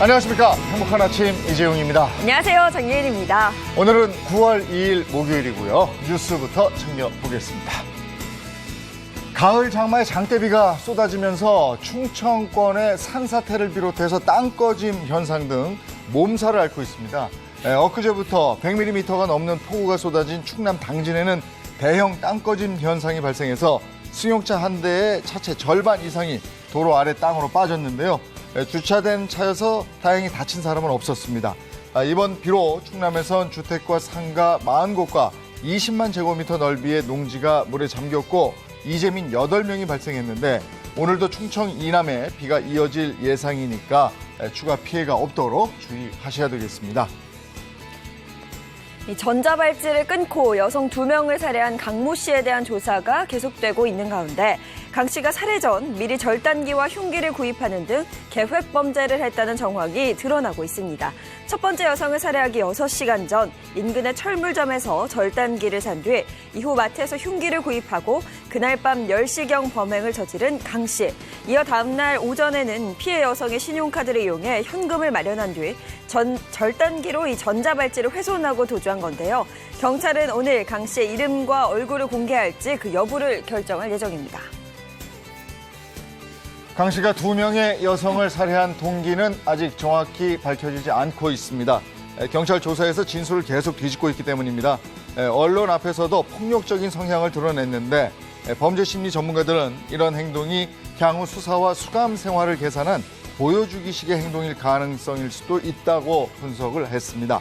안녕하십니까. 행복한 아침 이재용입니다. 안녕하세요. 정예은입니다. 오늘은 9월 2일 목요일이고요. 뉴스부터 챙겨보겠습니다. 가을 장마의 장대비가 쏟아지면서 충청권의 산사태를 비롯해서 땅꺼짐 현상 등 몸살을 앓고 있습니다. 엊그제부터 100mm가 넘는 폭우가 쏟아진 충남 당진에는 대형 땅꺼짐 현상이 발생해서 승용차 한 대의 차체 절반 이상이 도로 아래 땅으로 빠졌는데요. 주차된 차여서 다행히 다친 사람은 없었습니다. 이번 비로 충남에선 주택과 상가 40곳과 20만 제곱미터 넓이의 농지가 물에 잠겼고 이재민 8명이 발생했는데 오늘도 충청 이남에 비가 이어질 예상이니까 추가 피해가 없도록 주의하셔야 되겠습니다. 전자발찌를 끊고 여성 2명을 살해한 강모 씨에 대한 조사가 계속되고 있는 가운데 강 씨가 살해 전 미리 절단기와 흉기를 구입하는 등 계획 범죄를 했다는 정황이 드러나고 있습니다. 첫 번째 여성을 살해하기 6시간 전 인근의 철물점에서 절단기를 산 뒤 이후 마트에서 흉기를 구입하고 그날 밤 10시경 범행을 저지른 강 씨. 이어 다음 날 오전에는 피해 여성의 신용카드를 이용해 현금을 마련한 뒤 절단기로 이 전자발찌를 훼손하고 도주한 건데요. 경찰은 오늘 강 씨의 이름과 얼굴을 공개할지 그 여부를 결정할 예정입니다. 강 씨가 2명의 여성을 살해한 동기는 아직 정확히 밝혀지지 않고 있습니다. 경찰 조사에서 진술을 계속 뒤집고 있기 때문입니다. 언론 앞에서도 폭력적인 성향을 드러냈는데 범죄 심리 전문가들은 이런 행동이 향후 수사와 수감 생활을 계산한 보여주기식의 행동일 가능성일 수도 있다고 분석을 했습니다.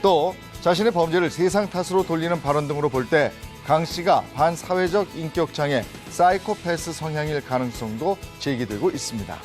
또 자신의 범죄를 세상 탓으로 돌리는 발언 등으로 볼 때 강 씨가 반사회적 인격장애, 사이코패스 성향일 가능성도 제기되고 있습니다.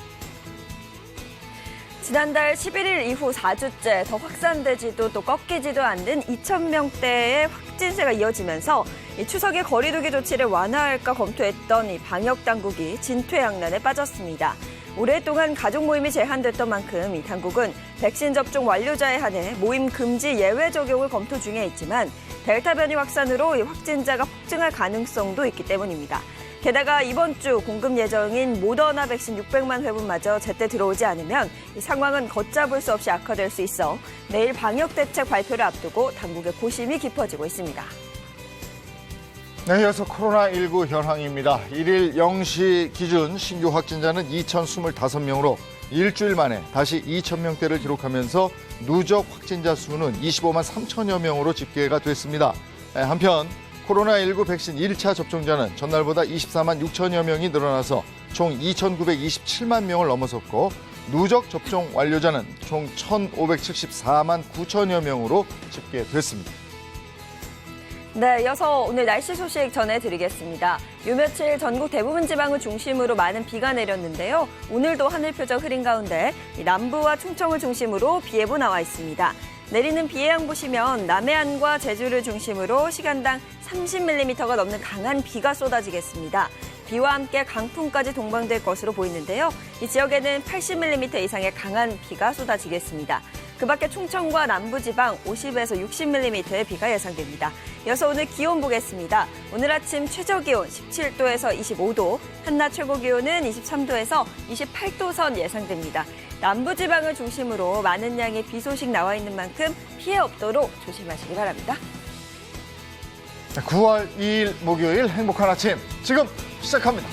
지난달 11일 이후 4주째 더 확산되지도 또 꺾이지도 않는 2,000명대의 확진세가 이어지면서 추석의 거리두기 조치를 완화할까 검토했던 이 방역당국이 진퇴양난에 빠졌습니다. 오랫동안 가족 모임이 제한됐던 만큼 이 당국은 백신 접종 완료자에 한해 모임 금지 예외 적용을 검토 중에 있지만 델타 변이 확산으로 이 확진자가 폭증할 가능성도 있기 때문입니다. 게다가 이번 주 공급 예정인 모더나 백신 600만 회분마저 제때 들어오지 않으면 이 상황은 걷잡을 수 없이 악화될 수 있어 내일 방역 대책 발표를 앞두고 당국의 고심이 깊어지고 있습니다. 네, 이어서 코로나19 현황입니다. 1일 0시 기준 신규 확진자는 2,025명으로 일주일 만에 다시 2,000명대를 기록하면서 누적 확진자 수는 25만 3천여 명으로 집계가 됐습니다. 한편 코로나19 백신 1차 접종자는 전날보다 24만 6천여 명이 늘어나서 총 2,927만 명을 넘어섰고 누적 접종 완료자는 총 1,574만 9천여 명으로 집계됐습니다. 네, 이어서 오늘 날씨 소식 전해드리겠습니다. 요 며칠 전국 대부분 지방을 중심으로 많은 비가 내렸는데요. 오늘도 하늘 표적 흐린 가운데 남부와 충청을 중심으로 비 예보 나와 있습니다. 내리는 비의 양 보시면 남해안과 제주를 중심으로 시간당 30mm가 넘는 강한 비가 쏟아지겠습니다. 비와 함께 강풍까지 동반될 것으로 보이는데요. 이 지역에는 80mm 이상의 강한 비가 쏟아지겠습니다. 그 밖에 충청과 남부지방 50에서 60mm의 비가 예상됩니다. 이어서 오늘 기온 보겠습니다. 오늘 아침 최저기온 17도에서 25도, 한낮 최고기온은 23도에서 28도 선 예상됩니다. 남부지방을 중심으로 많은 양의 비 소식 나와 있는 만큼 피해 없도록 조심하시기 바랍니다. 9월 2일 목요일 행복한 아침 지금 시작합니다.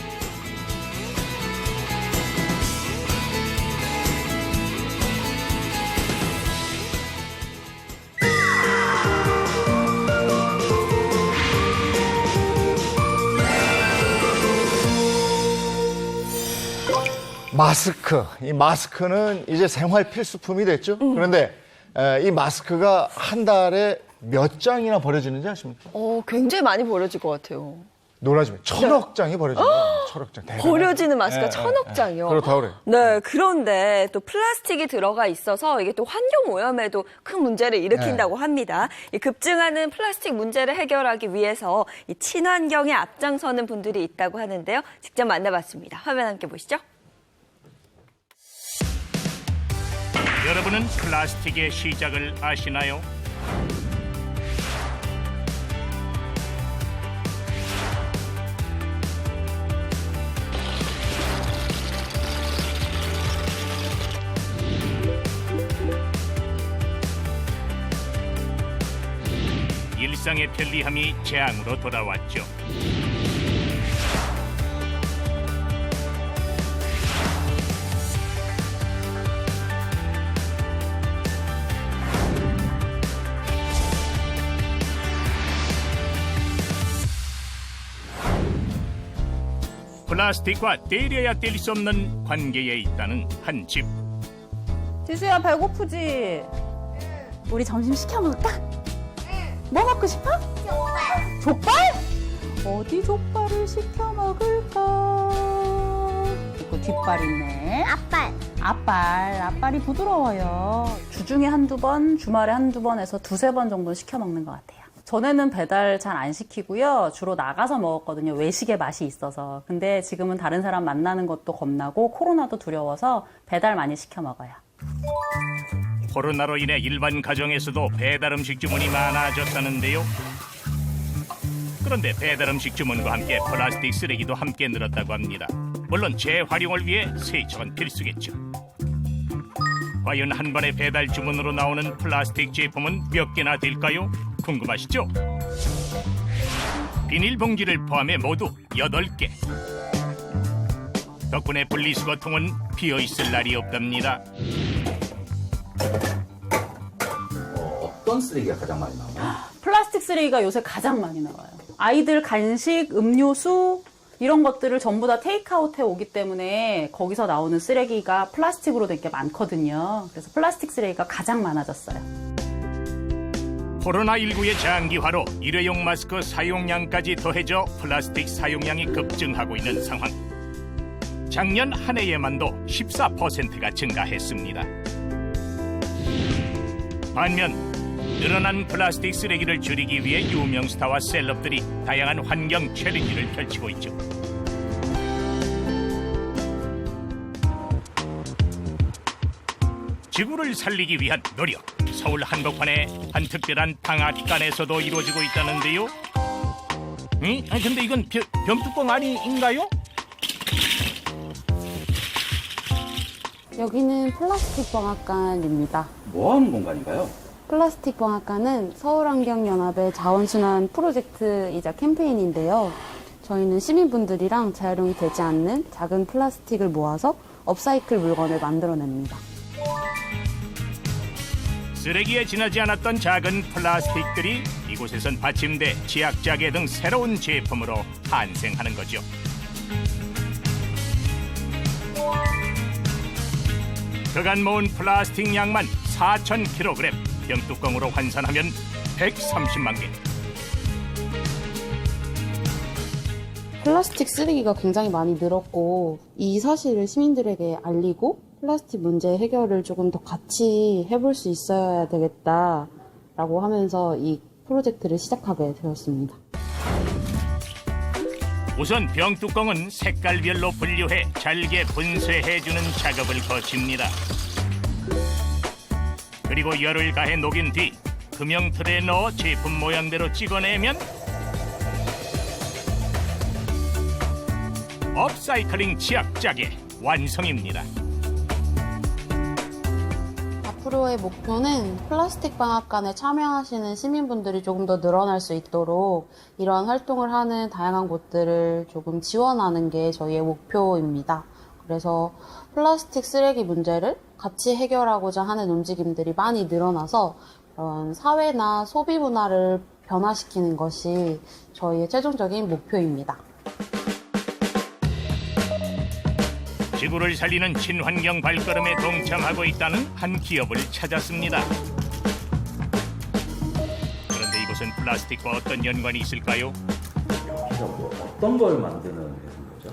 마스크. 이 마스크는 이제 생활 필수품이 됐죠. 그런데 이 마스크가 한 달에 몇 장이나 버려지는지 아십니까? 굉장히 많이 버려질 것 같아요. 놀라지만 1,000억 장이 버려져요. 1,000억 장. 버려지는 마스크가 1,000억 장이요. 그렇다고 그래요. 네, 그런데 또 플라스틱이 들어가 있어서 이게 또 환경 오염에도 큰 문제를 일으킨다고 합니다. 이 급증하는 플라스틱 문제를 해결하기 위해서 이 친환경에 앞장서는 분들이 있다고 하는데요. 직접 만나봤습니다. 화면 함께 보시죠. 여러분은 플라스틱의 시작을 아시나요? 일상의 편리함이 재앙으로 돌아왔죠. 플라스틱과 때려야 뗄 수 없는 관계에 있다는 한 집. 지수야, 배고프지? 우리 점심 시켜 먹을까? 뭐 먹고 싶어? 족발. 족발? 어디 족발을 시켜 먹을까? 이거 뒷발 있네. 앞발이 부드러워요. 주중에 한두 번, 주말에 한두 번에서 두세 번 정도 시켜 먹는 것 같아요. 전에는 배달 잘 안 시키고요. 주로 나가서 먹었거든요. 외식의 맛이 있어서. 근데 지금은 다른 사람 만나는 것도 겁나고 코로나도 두려워서 배달 많이 시켜 먹어요. 코로나로 인해 일반 가정에서도 배달 음식 주문이 많아졌다는데요. 그런데 배달 음식 주문과 함께 플라스틱 쓰레기도 함께 늘었다고 합니다. 물론 재활용을 위해 세척은 필수겠죠. 과연 한 번의 배달 주문으로 나오는 플라스틱 제품은 몇 개나 될까요? 궁금하시죠? 비닐봉지를 포함해 모두 8개. 덕분에 분리수거통은 비어있을 날이 없답니다. 어떤 쓰레기가 가장 많이 나와요? 플라스틱 쓰레기가 요새 가장 많이 나와요. 아이들 간식, 음료수 이런 것들을 전부 다 테이크아웃 해 오기 때문에 거기서 나오는 쓰레기가 플라스틱으로 된 게 많거든요. 그래서 플라스틱 쓰레기가 가장 많아졌어요. 코로나19의 장기화로 일회용 마스크 사용량까지 더해져 플라스틱 사용량이 급증하고 있는 상황. 작년 한 해에만도 14%가 증가했습니다. 반면 늘어난 플라스틱 쓰레기를 줄이기 위해 유명 스타와 셀럽들이 다양한 환경 챌린지를 펼치고 있죠. 지구를 살리기 위한 노력, 서울 한복판의 한 특별한 방앗간에서도 이루어지고 있다는데요. 근데 이건 병뚜껑 아닌가요? 여기는 플라스틱 방앗간입니다. 뭐 하는 공간인가요? 플라스틱 방앗간은 서울환경연합의 자원순환 프로젝트이자 캠페인인데요. 저희는 시민분들이랑 재활용이 되지 않는 작은 플라스틱을 모아서 업사이클 물건을 만들어냅니다. 쓰레기에 지나지 않았던 작은 플라스틱들이 이곳에선 받침대, 치약자개 등 새로운 제품으로 탄생하는 거죠. 그간 모은 플라스틱 양만 4,000kg, 병뚜껑으로 환산하면 130만 개. 플라스틱 쓰레기가 굉장히 많이 늘었고 이 사실을 시민들에게 알리고 플라스틱 문제 해결을 조금 더 같이 해볼 수 있어야 되겠다라고 하면서 이 프로젝트를 시작하게 되었습니다. 우선 병뚜껑은 색깔별로 분류해 잘게 분쇄해주는 작업을 거칩니다. 그리고 열을 가해 녹인 뒤 금형틀에 넣어 제품 모양대로 찍어내면 업사이클링 치약자개 완성입니다. 앞으로의 목표는 플라스틱 방앗간에 참여하시는 시민분들이 조금 더 늘어날 수 있도록 이러한 활동을 하는 다양한 곳들을 조금 지원하는 게 저희의 목표입니다. 그래서 플라스틱 쓰레기 문제를 같이 해결하고자 하는 움직임들이 많이 늘어나서 그런 사회나 소비 문화를 변화시키는 것이 저희의 최종적인 목표입니다. 지구를 살리는 친환경 발걸음에 동참하고 있다는 한 기업을 찾았습니다. 그런데 이곳은 플라스틱과 어떤 연관이 있을까요? 어떤 걸 만드는 회사인 거죠?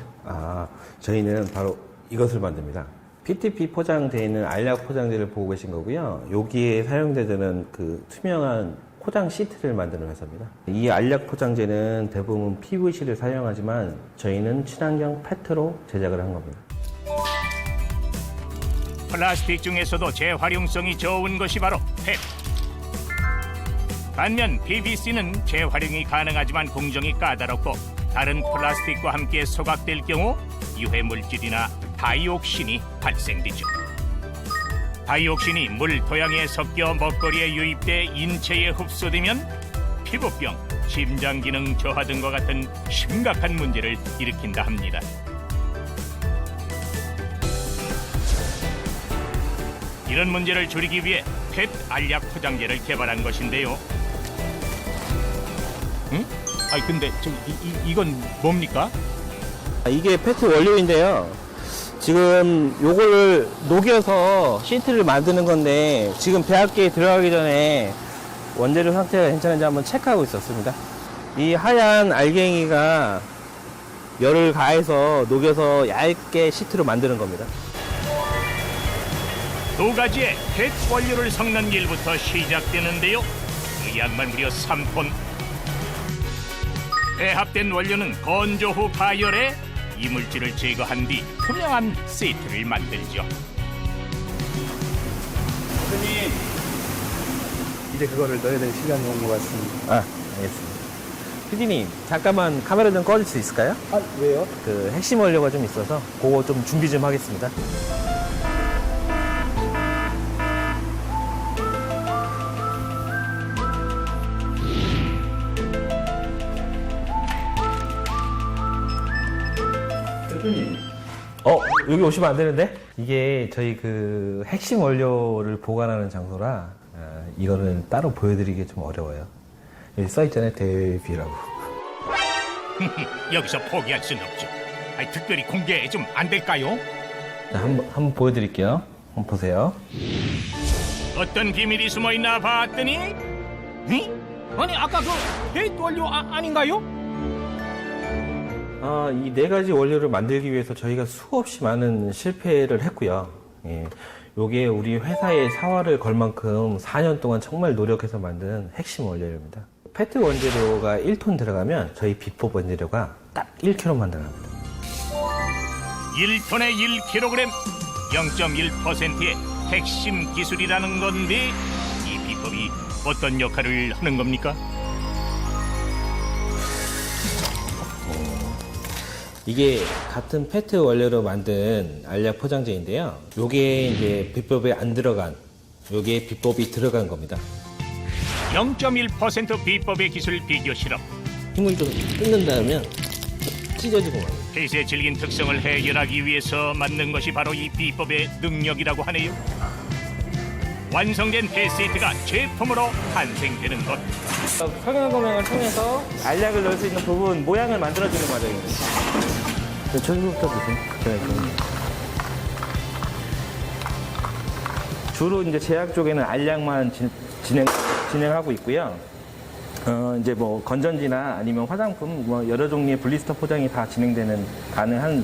저희는 바로 이것을 만듭니다. PTP 포장되어 있는 알약 포장지를 보고 계신 거고요. 여기에 사용되는 그 투명한 포장 시트를 만드는 회사입니다. 이 알약 포장재는 대부분 PVC를 사용하지만 저희는 친환경 페트로 제작을 한 겁니다. 플라스틱 중에서도 재활용성이 좋은 것이 바로 PET. 반면 PVC는 재활용이 가능하지만 공정이 까다롭고 다른 플라스틱과 함께 소각될 경우 유해 물질이나 다이옥신이 발생되죠. 다이옥신이 물 토양에 섞여 먹거리에 유입돼 인체에 흡수되면 피부병, 심장 기능 저하 등과 같은 심각한 문제를 일으킨다 합니다. 이런 문제를 줄이기 위해 PET 알약 포장재를 개발한 것인데요. 응? 아니 근데 이건 뭡니까? 이게 페트 원료인데요. 지금 요걸 녹여서 시트를 만드는 건데 지금 배합기에 들어가기 전에 원재료 상태가 괜찮은지 한번 체크하고 있었습니다. 이 하얀 알갱이가 열을 가해서 녹여서 얇게 시트로 만드는 겁니다. 두 가지의 PET 원료를 섞는 일부터 시작되는데요. 그 양만 무려 3톤. 배합된 원료는 건조 후 가열해 이물질을 제거한 뒤 투명한 시트를 만들죠. 선생님, 이제 그거를 넣어야 될 시간이 온 것 같습니다. 아, 알겠습니다. PD님, 잠깐만 카메라 좀 꺼줄 수 있을까요? 아, 왜요? 그 핵심 원료가 좀 있어서 그거 좀 준비 좀 하겠습니다. 대표님. 여기 오시면 안 되는데? 이게 저희 그 핵심 원료를 보관하는 장소라 이거는 따로 보여드리기 좀 어려워요. 여기 써있잖아요, 대비라고. 여기서 포기할 순 없죠. 아니, 특별히 공개 좀 안 될까요? 자, 한번 보여드릴게요. 한번 보세요. 어떤 비밀이 숨어있나 봤더니 아니 아까 그 PET 원료 아닌가요? 이 네 가지 원료를 만들기 위해서 저희가 수없이 많은 실패를 했고요. 예, 요게 우리 회사의 사활을 걸 만큼 4년 동안 정말 노력해서 만든 핵심 원료입니다. 페트 원재료가 1톤 들어가면 저희 비법 원재료가 딱 1kg만 들어갑니다. 1톤에 1kg, 0.1%의 핵심 기술이라는 건데 이 비법이 어떤 역할을 하는 겁니까? 이게 같은 페트 원료로 만든 알약 포장재인데요. 요게 이제 비법에 안 들어간, 요게 비법이 들어간 겁니다. 0.1% 비법의 기술 비교 실험. 힘을 좀 뜯는다면 찢어지고 말아요. 펫의 질긴 특성을 해결하기 위해서 만든 것이 바로 이 비법의 능력이라고 하네요. 완성된 펫시트가 제품으로 탄생되는 것. 성형검행을 통해서 알약을 넣을 수 있는 부분 모양을 만들어주는 과정입니다. 저기부터 보세요. 주로 이제 제약 쪽에는 알약만 진행하고 있고요. 이제 뭐 건전지나 아니면 화장품 뭐 여러 종류의 블리스터 포장이 다 진행되는 가능한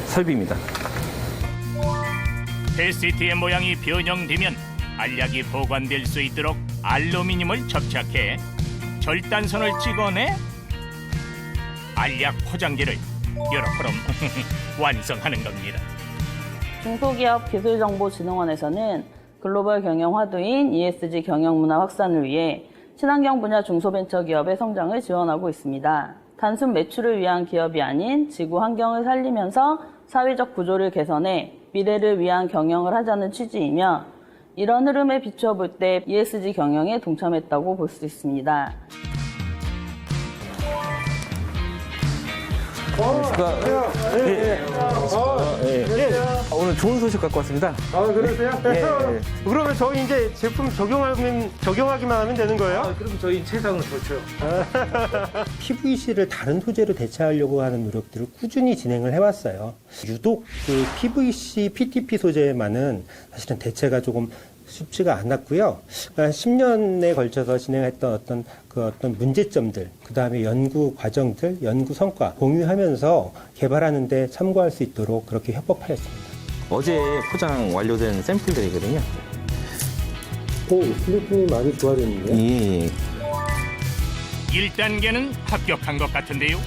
설비입니다. 펫시트의 모양이 변형되면 알약이 보관될 수 있도록 알루미늄을 접착해 절단선을 찍어내 알약 포장재를 요렇게럼 완성하는 겁니다. 중소기업기술정보진흥원에서는 글로벌 경영 화두인 ESG 경영 문화 확산을 위해 친환경 분야 중소벤처기업의 성장을 지원하고 있습니다. 단순 매출을 위한 기업이 아닌 지구 환경을 살리면서 사회적 구조를 개선해 미래를 위한 경영을 하자는 취지이며 이런 흐름에 비춰볼 때 ESG 경영에 동참했다고 볼 수 있습니다. 오늘 좋은 소식 갖고 왔습니다. 아, 그러세요? 그러면 저희 이제 제품 적용하기만 하면 되는 거예요? 그럼 저희 최상은 좋죠. PVC를 다른 소재로 대체하려고 하는 노력들을 꾸준히 진행을 해왔어요. 유독 그 PVC, PTP 소재만은 사실은 대체가 조금 쉽지가 않았고요. 그러니까 10년에 걸쳐서 진행했던 어떤 문제점들, 그 다음에 연구 과정들, 연구 성과 공유하면서 개발하는 데 참고할 수 있도록 그렇게 협업하였습니다. 어제 포장 완료된 샘플들이거든요. 슬리핑이 많이 좋아졌는데요? 예. 1단계는 합격한 것 같은데요.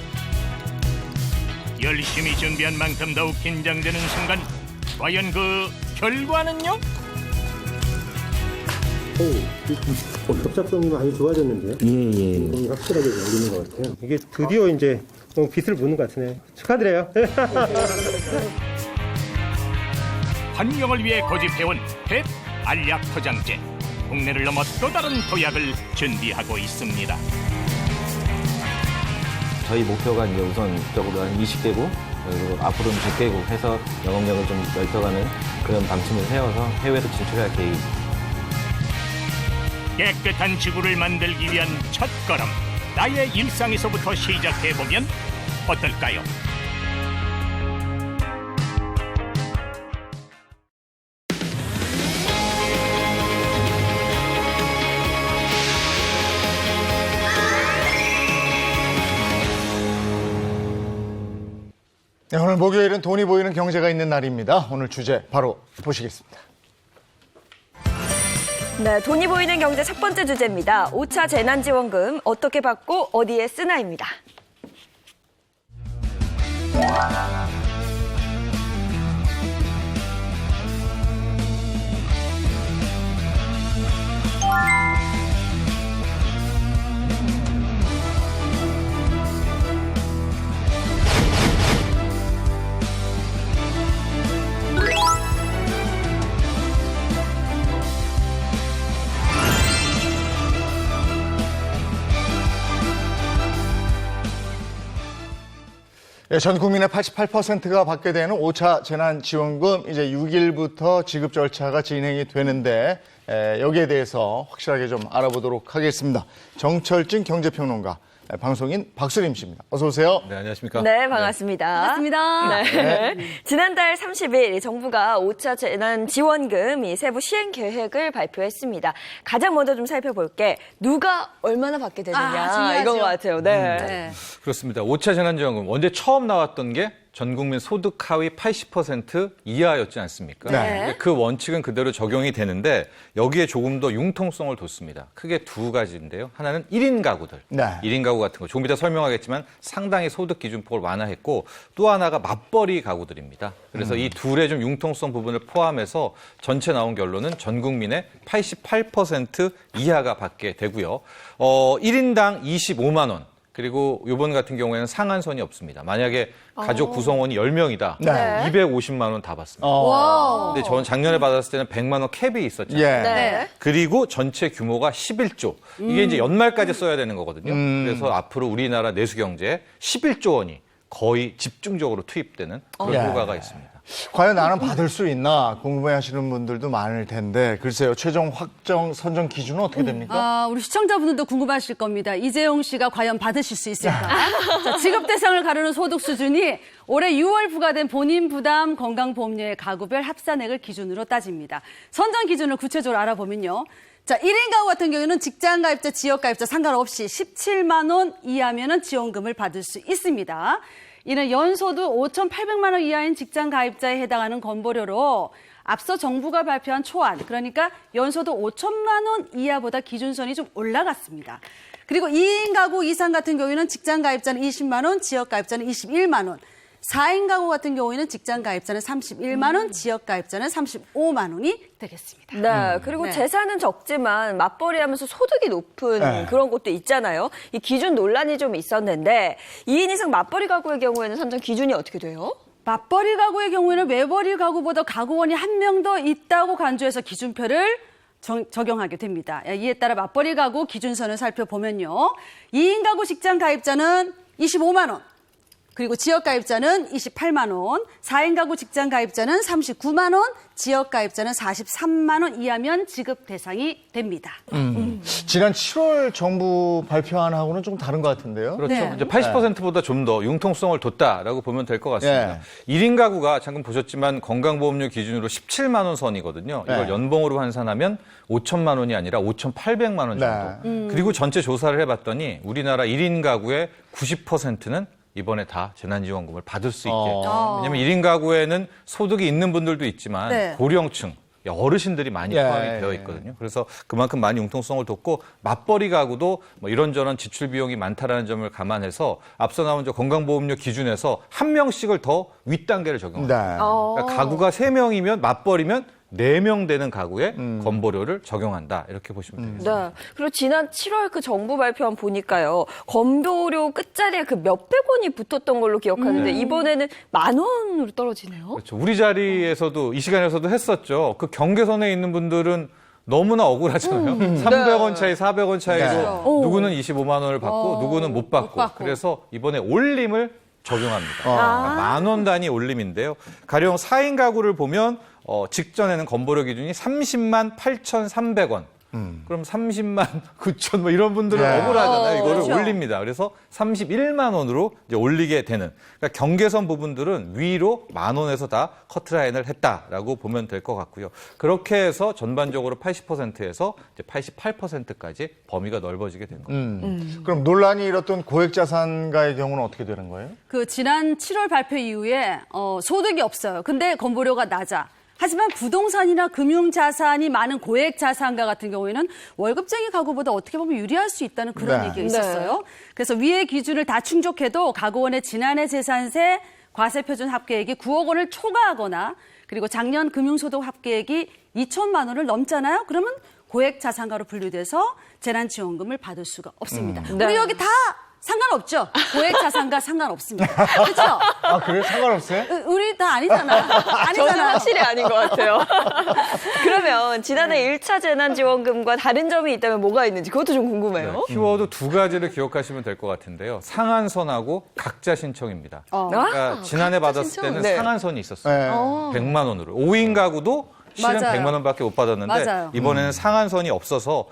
열심히 준비한 만큼 더욱 긴장되는 순간 과연 그 결과는요? 접착성이 많이 좋아졌는데요? 예. 확실하게 열리는 것 같아요. 이게 드디어 이제 빛을 보는 것 같으네요. 축하드려요. 환경을 위해 고집해온 펫 알약 포장재. 국내를 넘어 또 다른 도약을 준비하고 있습니다. 저희 목표가 이제 우선적으로 한 20개국, 그리고 앞으로는 100개국 해서 영업력을 좀 넓혀가는 그런 방침을 세워서 해외로 진출할 계획입니다. 깨끗한 지구를 만들기 위한 첫걸음. 나의 일상에서부터 시작해보면 어떨까요? 네, 오늘 목요일은 돈이 보이는 경제가 있는 날입니다. 오늘 주제 바로 보시겠습니다. 네, 돈이 보이는 경제 첫 번째 주제입니다. 5차 재난지원금 어떻게 받고 어디에 쓰나입니다. 전 국민의 88%가 받게 되는 5차 재난지원금 이제 6일부터 지급 절차가 진행이 되는데 여기에 대해서 확실하게 좀 알아보도록 하겠습니다. 정철진 경제평론가, 방송인 박수림 씨입니다. 어서 오세요. 네, 안녕하십니까? 네, 반갑습니다. 반갑습니다. 네. 지난달 30일 정부가 5차 재난지원금 이 세부 시행 계획을 발표했습니다. 가장 먼저 좀 살펴볼 게 누가 얼마나 받게 되느냐 중요하죠. 이건 것 같아요. 네. 그렇습니다. 5차 재난지원금 언제 처음 나왔던 게 전 국민 소득 하위 80% 이하였지 않습니까? 네. 그 원칙은 그대로 적용이 되는데 여기에 조금 더 융통성을 뒀습니다. 크게 두 가지인데요. 하나는 1인 가구들. 네. 1인 가구 같은 거 조금 이따 설명하겠지만 상당히 소득 기준폭을 완화했고 또 하나가 맞벌이 가구들입니다. 그래서 이 둘의 좀 융통성 부분을 포함해서 전체 나온 결론은 전 국민의 88% 이하가 받게 되고요. 1인당 25만 원. 그리고 이번 같은 경우에는 상한선이 없습니다. 만약에 가족 구성원이 10명이다. 네. 250만 원 다 받습니다. 근데 저는 작년에 받았을 때는 100만 원 캡이 있었잖아요. 예. 네. 그리고 전체 규모가 11조. 이게 이제 연말까지 써야 되는 거거든요. 그래서 앞으로 우리나라 내수 경제에 11조 원이 거의 집중적으로 투입되는 그런 예. 효과가 있습니다. 과연 나는 받을 수 있나 궁금해하시는 분들도 많을 텐데 글쎄요. 최종 확정 선정 기준은 어떻게 됩니까? 우리 시청자분들도 궁금하실 겁니다. 이재용 씨가 과연 받으실 수 있을까? 자, 지급 대상을 가르는 소득 수준이 올해 6월 부과된 본인 부담 건강보험료의 가구별 합산액을 기준으로 따집니다. 선정 기준을 구체적으로 알아보면요. 자, 1인 가구 같은 경우에는 직장 가입자, 지역 가입자 상관없이 17만 원 이하면은 지원금을 받을 수 있습니다. 이는 연소득 5,800만 원 이하인 직장 가입자에 해당하는 건보료로 앞서 정부가 발표한 초안, 그러니까 연소득 5천만 원 이하보다 기준선이 좀 올라갔습니다. 그리고 2인 가구 이상 같은 경우에는 직장 가입자는 20만 원, 지역 가입자는 21만 원. 4인 가구 같은 경우에는 직장 가입자는 31만 원, 지역 가입자는 35만 원이 되겠습니다. 네, 그리고 재산은 적지만 맞벌이하면서 소득이 높은 그런 곳도 있잖아요. 이 기준 논란이 좀 있었는데 2인 이상 맞벌이 가구의 경우에는 선정 기준이 어떻게 돼요? 맞벌이 가구의 경우에는 외벌이 가구보다 가구원이 한 명 더 있다고 간주해서 기준표를 적용하게 됩니다. 이에 따라 맞벌이 가구 기준선을 살펴보면요. 2인 가구 직장 가입자는 25만 원. 그리고 지역 가입자는 28만 원, 4인 가구 직장 가입자는 39만 원, 지역 가입자는 43만 원 이하면 지급 대상이 됩니다. 지난 7월 정부 발표안하고는 좀 다른 것 같은데요. 그렇죠. 네. 이제 80%보다 좀 더 융통성을 뒀다라고 보면 될 것 같습니다. 1인 가구가 방금 보셨지만 건강보험료 기준으로 17만 원 선이거든요. 이걸 연봉으로 환산하면 5천만 원이 아니라 5,800만 원 정도. 그리고 전체 조사를 해봤더니 우리나라 1인 가구의 90%는 이번에 다 재난지원금을 받을 수 있게. 왜냐하면 1인 가구에는 소득이 있는 분들도 있지만 고령층, 어르신들이 많이 포함이 되어 있거든요. 그래서 그만큼 많이 융통성을 뒀고 맞벌이 가구도 뭐 이런저런 지출 비용이 많다라는 점을 감안해서 앞서 나온 저 건강보험료 기준에서 한 명씩을 더 윗단계를 적용합니다. 그러니까 가구가 3명이면 맞벌이면 4명 되는 가구에 건보료를 적용한다. 이렇게 보시면 되겠습니다. 네. 그리고 지난 7월 그 정부 발표안 보니까요. 건보료 끝자리에 그 몇백 원이 붙었던 걸로 기억하는데 이번에는 10,000원으로 떨어지네요. 그렇죠. 우리 자리에서도 이 시간에서도 했었죠. 그 경계선에 있는 분들은 너무나 억울하잖아요. 300원 차이, 400원 차이로 네. 누구는 25만 원을 받고 누구는 못 받고. 그래서 이번에 올림을 적용합니다. 그러니까 10,000원 단위 올림인데요. 가령 4인 가구를 보면 직전에는 건보료 기준이 30만 8,300원. 그럼 30만 9천 뭐 이런 분들은 네. 억울하잖아요. 이거를 그렇죠. 올립니다. 그래서 31만 원으로 이제 올리게 되는. 그러니까 경계선 부분들은 위로 10,000원에서 다 커트라인을 했다라고 보면 될 것 같고요. 그렇게 해서 전반적으로 80%에서 이제 88%까지 범위가 넓어지게 된 겁니다. 그럼 논란이 일었던 고액자산가의 경우는 어떻게 되는 거예요? 그 지난 7월 발표 이후에 소득이 없어요. 근데 건보료가 낮아. 하지만 부동산이나 금융자산이 많은 고액자산가 같은 경우에는 월급쟁이 가구보다 어떻게 보면 유리할 수 있다는 그런 네. 얘기가 있었어요. 그래서 위의 기준을 다 충족해도 가구원의 지난해 재산세 과세표준 합계액이 9억 원을 초과하거나 그리고 작년 금융소득 합계액이 2천만 원을 넘잖아요. 그러면 고액자산가로 분류돼서 재난지원금을 받을 수가 없습니다. 네. 우리 여기 다 상관없죠? 고액자산가 상관없습니다. 그렇죠? 아, 그래요? 상관없어요? 우리 다 아니잖아. 저는 아니잖아. 확실히 아닌 것 같아요. 그러면 지난해 1차 재난지원금과 다른 점이 있다면 뭐가 있는지 그것도 좀 궁금해요. 키워드 2가지를 기억하시면 될 것 같은데요. 상한선하고 각자 신청입니다. 그러니까 지난해 받았을 신청? 때는 네. 상한선이 있었어요. 네. 100만 원으로. 5인 가구도 실은 맞아요. 100만 원밖에 못 받았는데 맞아요. 이번에는 상한선이 없어서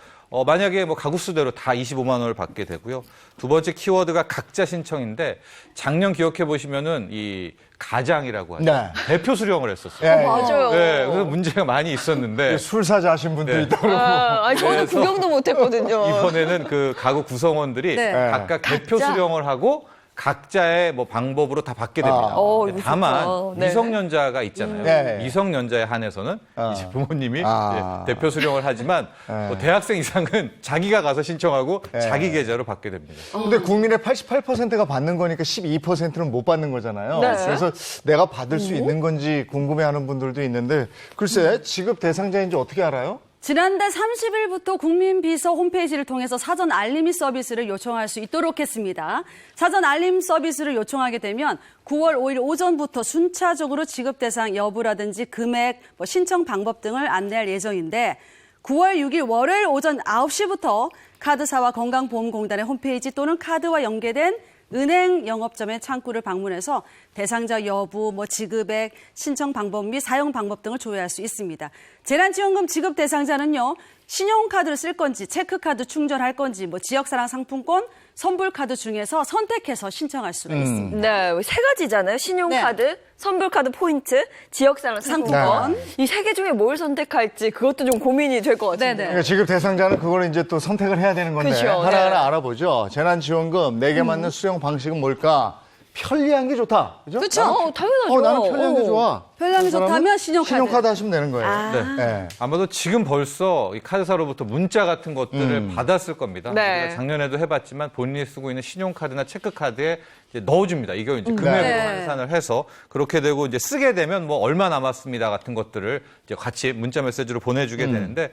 만약에 뭐 가구 수대로 다 25만 원을 받게 되고요. 두 번째 키워드가 각자 신청인데 작년 기억해 보시면은 이 가장이라고 하죠. 네. 대표 수령을 했었어요. 예. 맞아요. 네, 그래서 문제가 많이 있었는데 술 사자 하신 분들이 네. 있다고. 아니, 저는 그래서 구경도 못했거든요. 이번에는 그 가구 구성원들이 네. 각각 대표 수령을 하고 각자의 뭐 방법으로 다 받게 됩니다. 이거 다만 좋다. 네. 미성년자가 있잖아요. 네. 미성년자에 한해서는 이제 부모님이 아. 대표 수령을 하지만 뭐 대학생 이상은 자기가 가서 신청하고 자기 계좌로 받게 됩니다. 근데 국민의 88%가 받는 거니까 12%는 못 받는 거잖아요. 네. 그래서 내가 받을 수 있는 건지 궁금해하는 분들도 있는데 글쎄 지급 대상자인지 어떻게 알아요? 지난달 30일부터 국민비서 홈페이지를 통해서 사전 알림 서비스를 요청할 수 있도록 했습니다. 사전 알림 서비스를 요청하게 되면 9월 5일 오전부터 순차적으로 지급 대상 여부라든지 금액, 신청 방법 등을 안내할 예정인데 9월 6일 월요일 오전 9시부터 카드사와 건강보험공단의 홈페이지 또는 카드와 연계된 은행 영업점의 창구를 방문해서 대상자 여부, 지급액, 신청 방법 및 사용 방법 등을 조회할 수 있습니다. 재난지원금 지급 대상자는요, 신용카드를 쓸 건지, 체크카드 충전할 건지, 지역사랑 상품권, 선불카드 중에서 선택해서 신청할 수가 있습니다. 네, 세 가지잖아요. 신용카드, 선불카드 포인트, 지역사랑 상품권. 이 세 개 중에 뭘 선택할지 그것도 좀 고민이 될 것 같아요. 네네. 그러니까 지급 대상자는 그걸 이제 또 선택을 해야 되는 건데 그쵸, 하나하나 네. 알아보죠. 재난지원금 내게 맞는 수령 방식은 뭘까? 편리한 게 좋다. 그죠? 그렇죠. 당연하죠. 나는 편리한 게 좋아. 편리한 게 그 사람은 좋다면 신용카드. 신용카드 하시면 되는 거예요. 네. 네. 아마도 지금 벌써 이 카드사로부터 문자 같은 것들을 받았을 겁니다. 네. 우리가 작년에도 해봤지만 본인이 쓰고 있는 신용카드나 체크카드에 이제 넣어줍니다. 이거 이제 금액으로 네. 환산을 해서 그렇게 되고 이제 쓰게 되면 얼마 남았습니다 같은 것들을 이제 같이 문자 메시지로 보내주게 되는데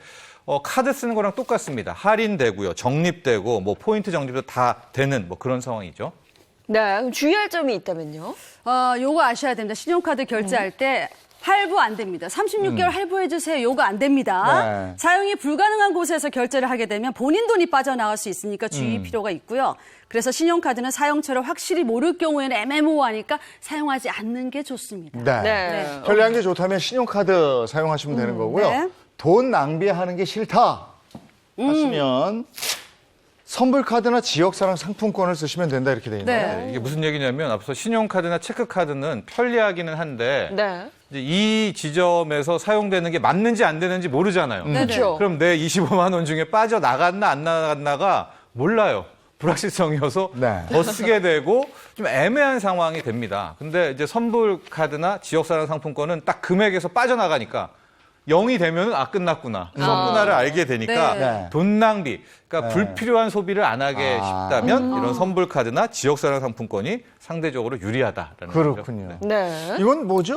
카드 쓰는 거랑 똑같습니다. 할인되고요, 적립되고 포인트 적립도 다 되는 그런 상황이죠. 네, 그럼 주의할 점이 있다면요? 요거 아셔야 됩니다. 신용카드 결제할 때 할부 안 됩니다. 36개월 할부해주세요. 요거 안 됩니다. 네. 사용이 불가능한 곳에서 결제를 하게 되면 본인 돈이 빠져나갈 수 있으니까 주의 필요가 있고요. 그래서 신용카드는 사용처를 확실히 모를 경우에는 애매모호하니까 사용하지 않는 게 좋습니다. 네. 네. 편리한 게 좋다면 신용카드 사용하시면 되는 거고요. 네. 돈 낭비하는 게 싫다 하시면 선불카드나 지역사랑 상품권을 쓰시면 된다 이렇게 돼 있네요. 네. 이게 무슨 얘기냐면 앞서 신용카드나 체크카드는 편리하기는 한데 네. 이제 이 지점에서 사용되는 게 맞는지 안 되는지 모르잖아요. 그렇죠. 그럼 내 25만 원 중에 빠져나갔나 안 나갔나가 몰라요. 불확실성이어서 네. 더 쓰게 되고 좀 애매한 상황이 됩니다. 근데 이제 선불카드나 지역사랑 상품권은 딱 금액에서 빠져나가니까 0이 되면 끝났구나. 썼구나를 알게 되니까 네. 돈 낭비, 그러니까 불필요한 소비를 안 하게 싶다면 이런 선불카드나 지역사랑 상품권이 상대적으로 유리하다라는 그렇군요. 거죠. 네. 이건 뭐죠?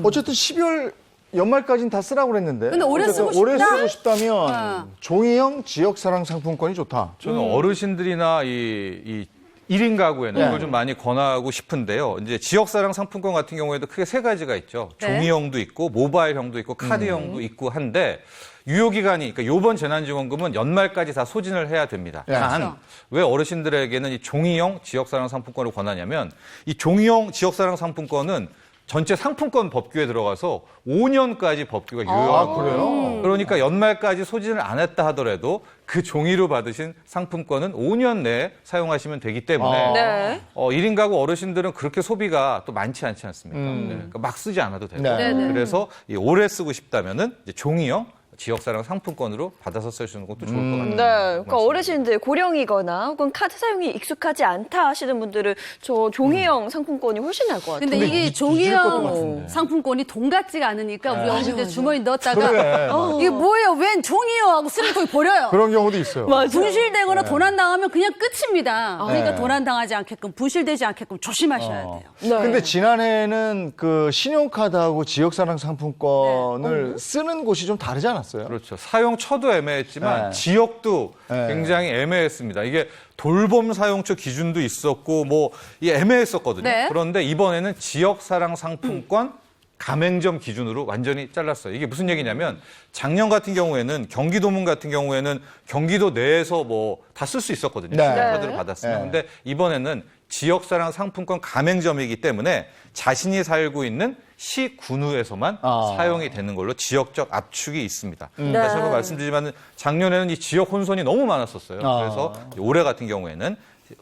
어쨌든 12월 연말까지는 다 쓰라고 그랬는데. 근데 오래 어쨌든 쓰고 오래 싶다? 쓰고 싶다면 종이형 지역사랑 상품권이 좋다. 저는 어르신들이나 이 1인 가구에는 네. 이걸 좀 많이 권하고 싶은데요. 이제 지역사랑 상품권 같은 경우에도 크게 세 가지가 있죠. 네. 종이형도 있고 모바일형도 있고 카드형도 있고 한데 유효기간이 그러니까 요번 재난지원금은 연말까지 다 소진을 해야 됩니다. 네. 단 그렇죠. 왜 어르신들에게는 이 종이형 지역사랑 상품권을 권하냐면 이 종이형 지역사랑 상품권은 전체 상품권 법규에 들어가서 5년까지 법규가 유효하고 그래요? 그러니까 연말까지 소진을 안 했다 하더라도 그 종이로 받으신 상품권은 5년 내에 사용하시면 되기 때문에 네. 1인 가구 어르신들은 그렇게 소비가 또 많지 않지 않습니까? 네, 그러니까 막 쓰지 않아도 되고 네. 그래서 이 오래 쓰고 싶다면은 이제 종이형 지역사랑 상품권으로 받아서 쓰시는 것도 좋을 것 같아요. 네, 그러니까 어르신들 고령이거나 혹은 카드 사용이 익숙하지 않다 하시는 분들은 저 종이형 상품권이 훨씬 나을 것 같아요. 근데 이게 것도 종이형 같은데. 상품권이 돈 같지가 않으니까 우리 어머니들 주머니 넣었다가 그래. 이게 뭐예요? 웬 종이요? 하고 쓰레기통에 버려요. 그런 경우도 있어요. 분실되거나 도난 당하면 그냥 끝입니다. 그러니까 네. 도난 당하지 않게끔 분실되지 않게끔 조심하셔야 돼요. 네. 근데 지난해에는 그 신용카드하고 지역사랑 상품권을 쓰는 곳이 좀 다르지 않았어요? 그렇죠. 사용처도 애매했지만 네. 지역도 네. 굉장히 애매했습니다. 이게 돌봄 사용처 기준도 있었고 이 애매했었거든요. 네. 그런데 이번에는 지역사랑 상품권 가맹점 기준으로 완전히 잘랐어요. 이게 무슨 얘기냐면 작년 같은 경우에는 경기도민 같은 경우에는 경기도 내에서 다 쓸 수 있었거든요. 네. 신용카드를 네. 받았으면. 네. 근데 이번에는 지역사랑 상품권 가맹점이기 때문에 자신이 살고 있는 시 군구에서만 사용이 되는 걸로 지역적 압축이 있습니다. 다시 한번 말씀드리지만 작년에는 이 지역 혼선이 너무 많았었어요. 그래서 올해 같은 경우에는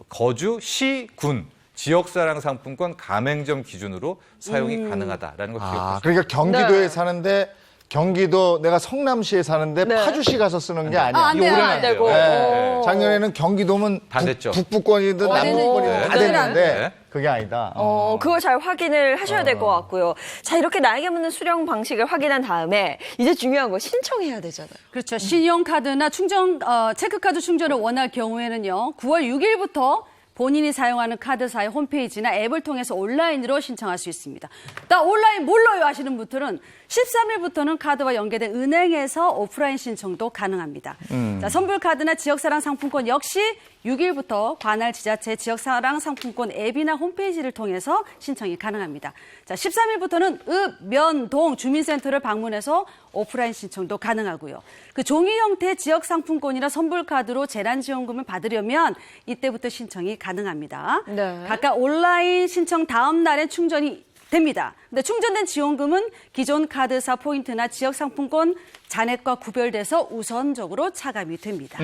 거주 시 군 지역사랑 상품권 가맹점 기준으로 사용이 가능하다라는 걸 기억하시면 그러니까 경기도에 네. 사는데 경기도 내가 성남시에 사는데 네. 파주시 가서 쓰는 게 아니야. 안 돼요. 올해는 안 되고. 네. 작년에는 경기도면 다 됐죠. 북부권이든 남부권이든 네. 다 됐는데 네. 그게 아니다. 그걸 잘 확인을 하셔야 될 것 같고요. 자, 이렇게 나에게 묻는 수령 방식을 확인한 다음에 이제 중요한 거 신청해야 되잖아요. 그렇죠. 신용카드나 체크카드 충전을 원할 경우에는요. 9월 6일부터 본인이 사용하는 카드사의 홈페이지나 앱을 통해서 온라인으로 신청할 수 있습니다. 나 온라인 몰라요 하시는 분들은 13일부터는 카드와 연계된 은행에서 오프라인 신청도 가능합니다. 자, 선불카드나 지역사랑 상품권 역시 6일부터 관할 지자체 지역사랑 상품권 앱이나 홈페이지를 통해서 신청이 가능합니다. 자, 13일부터는 읍, 면, 동 주민센터를 방문해서 오프라인 신청도 가능하고요. 그 종이 형태 지역 상품권이나 선불카드로 재난지원금을 받으려면 이때부터 신청이 가능합니다. 네. 각각 온라인 신청 다음 날엔 충전이 됩니다. 근데 충전된 지원금은 기존 카드사 포인트나 지역 상품권 잔액과 구별돼서 우선적으로 차감이 됩니다.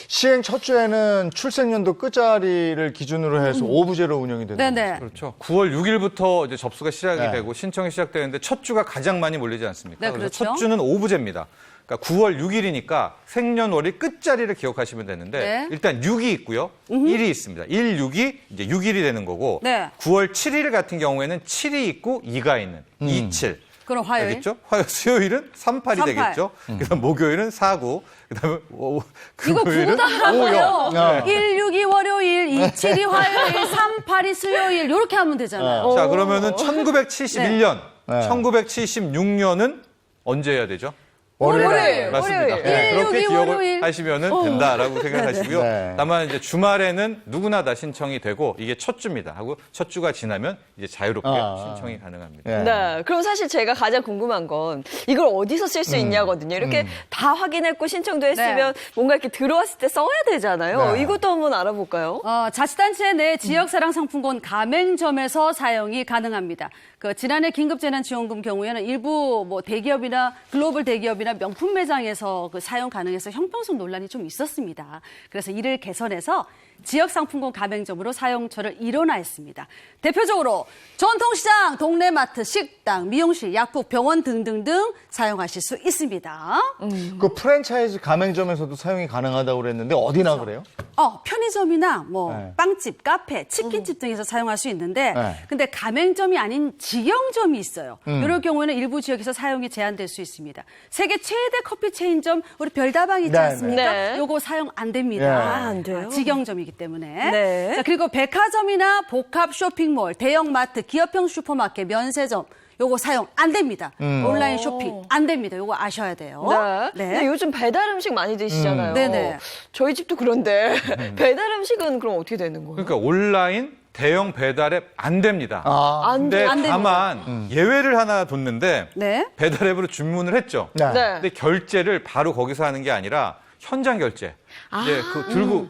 시행 첫 주에는 출생연도 끝자리를 기준으로 해서 오부제로 운영이 된다. 네네. 그렇죠. 9월 6일부터 이제 접수가 시작이 네. 되고 신청이 시작되는데 첫 주가 가장 많이 몰리지 않습니까? 네, 그래서 그렇죠. 첫 주는 오부제입니다. 그러니까 9월 6일이니까 생년월일 끝자리를 기억하시면 되는데 네. 일단 6이 있고요. 1이 있습니다. 1, 6이 이제 6일이 되는 거고 네. 9월 7일 같은 경우에는 7이 있고 2가 있는 2, 7. 그럼 화요일. 알겠죠? 수요일은 3, 8이 3, 8. 되겠죠? 그다음 목요일은 4, 9. 그다음에 이거 금요일은 구구단으로 한 거예요. 네. 1, 6이 월요일, 2, 7이 화요일, 3, 8이 수요일 이렇게 하면 되잖아요. 자, 그러면은 1971년, 네. 1976년은 언제 해야 되죠? 월요일. 맞습니다. 월요일. 네, 그렇게 1, 6이 기억을 월요일. 하시면은 된다라고 생각하시고요. 네. 다만 이제 주말에는 누구나 다 신청이 되고 이게 첫 주입니다. 하고 첫 주가 지나면 이제 자유롭게 신청이 가능합니다. 네. 네. 그럼 사실 제가 가장 궁금한 건 이걸 어디서 쓸 수 있냐거든요. 이렇게 다 확인했고 신청도 했으면 뭔가 이렇게 들어왔을 때 써야 되잖아요. 네. 이것도 한번 알아볼까요? 자치단체 내 지역사랑 상품권 가맹점에서 사용이 가능합니다. 그 지난해 긴급재난지원금 경우에는 일부 대기업이나 글로벌 대기업이나 명품 매장에서 그 사용 가능해서 형평성 논란이 좀 있었습니다. 그래서 이를 개선해서 지역 상품권 가맹점으로 사용처를 일원화했습니다. 대표적으로 전통시장, 동네 마트, 식당, 미용실, 약국, 병원 등등등 사용하실 수 있습니다. 그 프랜차이즈 가맹점에서도 사용이 가능하다고 그랬는데 어디나 그래요? 편의점이나 네. 빵집, 카페, 치킨집 등에서 사용할 수 있는데 네. 근데 가맹점이 아닌 직영점이 있어요. 이럴 경우에는 일부 지역에서 사용이 제한될 수 있습니다. 세계 최대 커피 체인점 우리 별다방 있지 네, 않습니까? 네. 요거 사용 안 됩니다. 네. 안 돼요? 직영점이기 때문에. 네. 자, 그리고 백화점이나 복합 쇼핑몰, 대형마트, 기업형 슈퍼마켓, 면세점 요거 사용 안 됩니다. 온라인 쇼핑 안 됩니다. 요거 아셔야 돼요. 네. 근데 요즘 배달 음식 많이 드시잖아요. 네네. 저희 집도 그런데 배달 음식은 그럼 어떻게 되는 거예요? 그러니까 온라인 대형 배달앱 안 됩니다. 안 근데 됩니다. 다만 예외를 하나 뒀는데 네. 배달앱으로 주문을 했죠. 네. 네. 근데 결제를 바로 거기서 하는 게 아니라 현장 결제. 이제 그 들고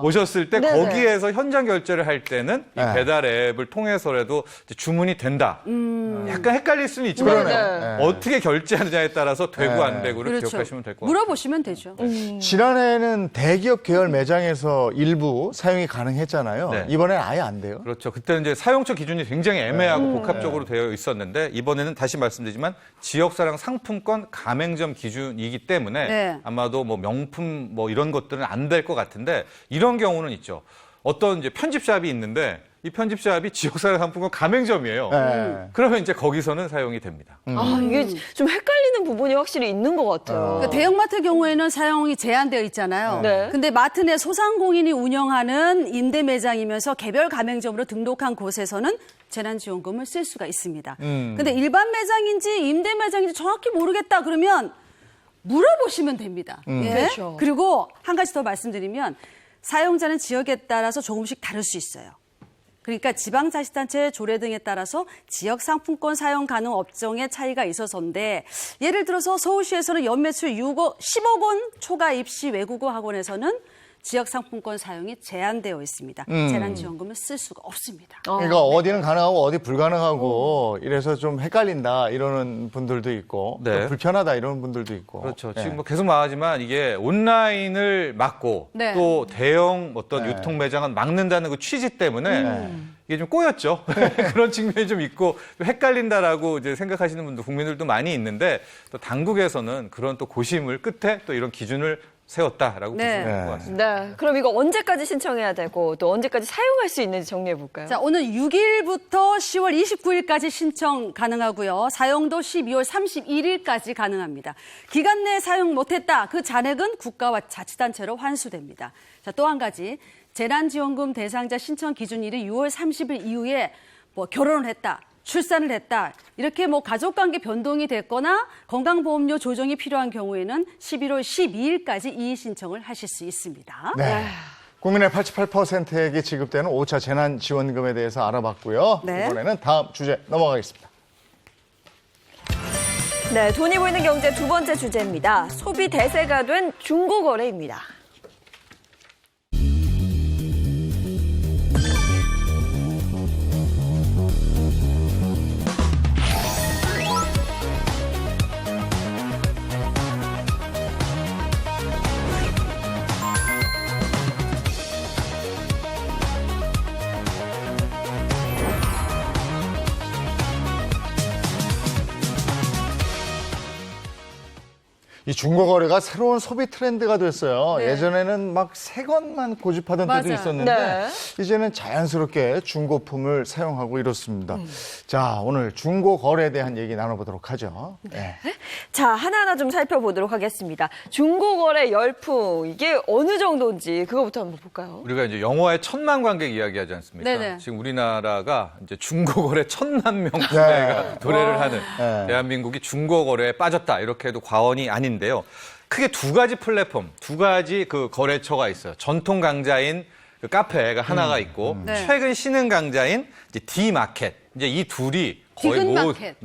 오셨을 때 네네. 거기에서 현장 결제를 할 때는 이 네. 배달 앱을 통해서라도 이제 주문이 된다. 약간 헷갈릴 수는 있지만 그러네요. 어떻게 결제하느냐에 따라서 되고 안 되고를 그렇죠. 기억하시면 될 것 같아요. 물어보시면 되죠. 지난해에는 대기업 계열 매장에서 일부 사용이 가능했잖아요. 네. 이번엔 아예 안 돼요. 그렇죠. 그때는 이제 사용처 기준이 굉장히 애매하고 복합적으로 되어 있었는데 이번에는 다시 말씀드리지만 지역사랑 상품권 가맹점 기준이기 때문에 네. 아마도 뭐 명품 뭐 이런 것들은 안 될 것 같은데 이런 경우는 있죠. 어떤 이제 편집샵이 있는데 이 편집샵이 지역사랑 상품권 가맹점이에요. 네. 그러면 이제 거기서는 사용이 됩니다. 이게 좀 헷갈리는 부분이 확실히 있는 것 같아요. 그러니까 대형마트 경우에는 사용이 제한되어 있잖아요. 네. 근데 마트 내 소상공인이 운영하는 임대 매장이면서 개별 가맹점으로 등록한 곳에서는 재난지원금을 쓸 수가 있습니다. 근데 일반 매장인지 임대 매장인지 정확히 모르겠다 그러면 물어보시면 됩니다. 예? 그렇죠. 그리고 한 가지 더 말씀드리면 사용자는 지역에 따라서 조금씩 다를 수 있어요. 그러니까 지방자치단체 조례 등에 따라서 지역 상품권 사용 가능 업종의 차이가 있어서인데 예를 들어서 서울시에서는 연매출 10억 원 초과 입시 외국어 학원에서는 지역 상품권 사용이 제한되어 있습니다. 재난지원금을 쓸 수가 없습니다. 그러니까 어디는 가능하고 어디 불가능하고 이래서 좀 헷갈린다 이러는 분들도 있고 네. 또 불편하다 이러는 분들도 있고. 그렇죠. 네. 지금 뭐 계속 말하지만 이게 온라인을 막고 네. 또 대형 어떤 네. 유통 매장은 막는다는 그 취지 때문에 이게 좀 꼬였죠. 그런 측면이 좀 있고 좀 헷갈린다라고 이제 생각하시는 분들 국민들도 많이 있는데 또 당국에서는 그런 또 고심을 끝에 또 이런 기준을 세웠다라고 네. 보시면 될 것 같습니다. 네. 그럼 이거 언제까지 신청해야 되고 또 언제까지 사용할 수 있는지 정리해 볼까요? 자, 오늘 6일부터 10월 29일까지 신청 가능하고요. 사용도 12월 31일까지 가능합니다. 기간 내에 사용 못했다. 그 잔액은 국가와 자치단체로 환수됩니다. 자, 또 한 가지. 재난지원금 대상자 신청 기준일이 6월 30일 이후에 뭐 결혼을 했다. 출산을 했다. 이렇게 뭐 가족관계 변동이 됐거나 건강보험료 조정이 필요한 경우에는 11월 12일까지 이의 신청을 하실 수 있습니다. 네. 국민의 88%에게 지급되는 5차 재난지원금에 대해서 알아봤고요. 네. 이번에는 다음 주제 넘어가겠습니다. 네, 돈이 보이는 경제 두 번째 주제입니다. 소비 대세가 된 중고거래입니다. 이 중고거래가 새로운 소비 트렌드가 됐어요. 네. 예전에는 막 새 것만 고집하던 때도 맞아요. 있었는데 네. 이제는 자연스럽게 중고품을 사용하고 이렇습니다. 자, 오늘 중고거래에 대한 얘기 나눠보도록 하죠. 네. 자, 하나하나 좀 살펴보도록 하겠습니다. 중고거래 열풍, 이게 어느 정도인지 그거부터 한번 볼까요? 우리가 이제 영화의 천만 관객 이야기하지 않습니까? 네네. 지금 우리나라가 이제 중고거래 1,000만 명 구매가 도래를 하는 네. 대한민국이 중고거래에 빠졌다 이렇게 해도 과언이 아닌데요. 크게 두 가지 플랫폼, 두 가지 그 거래처가 있어요. 전통 강자인 그 카페가 하나가 있고 네. 최근 신흥 강자인 이제 D마켓. 이제 이 둘이 거의 디귿마켓.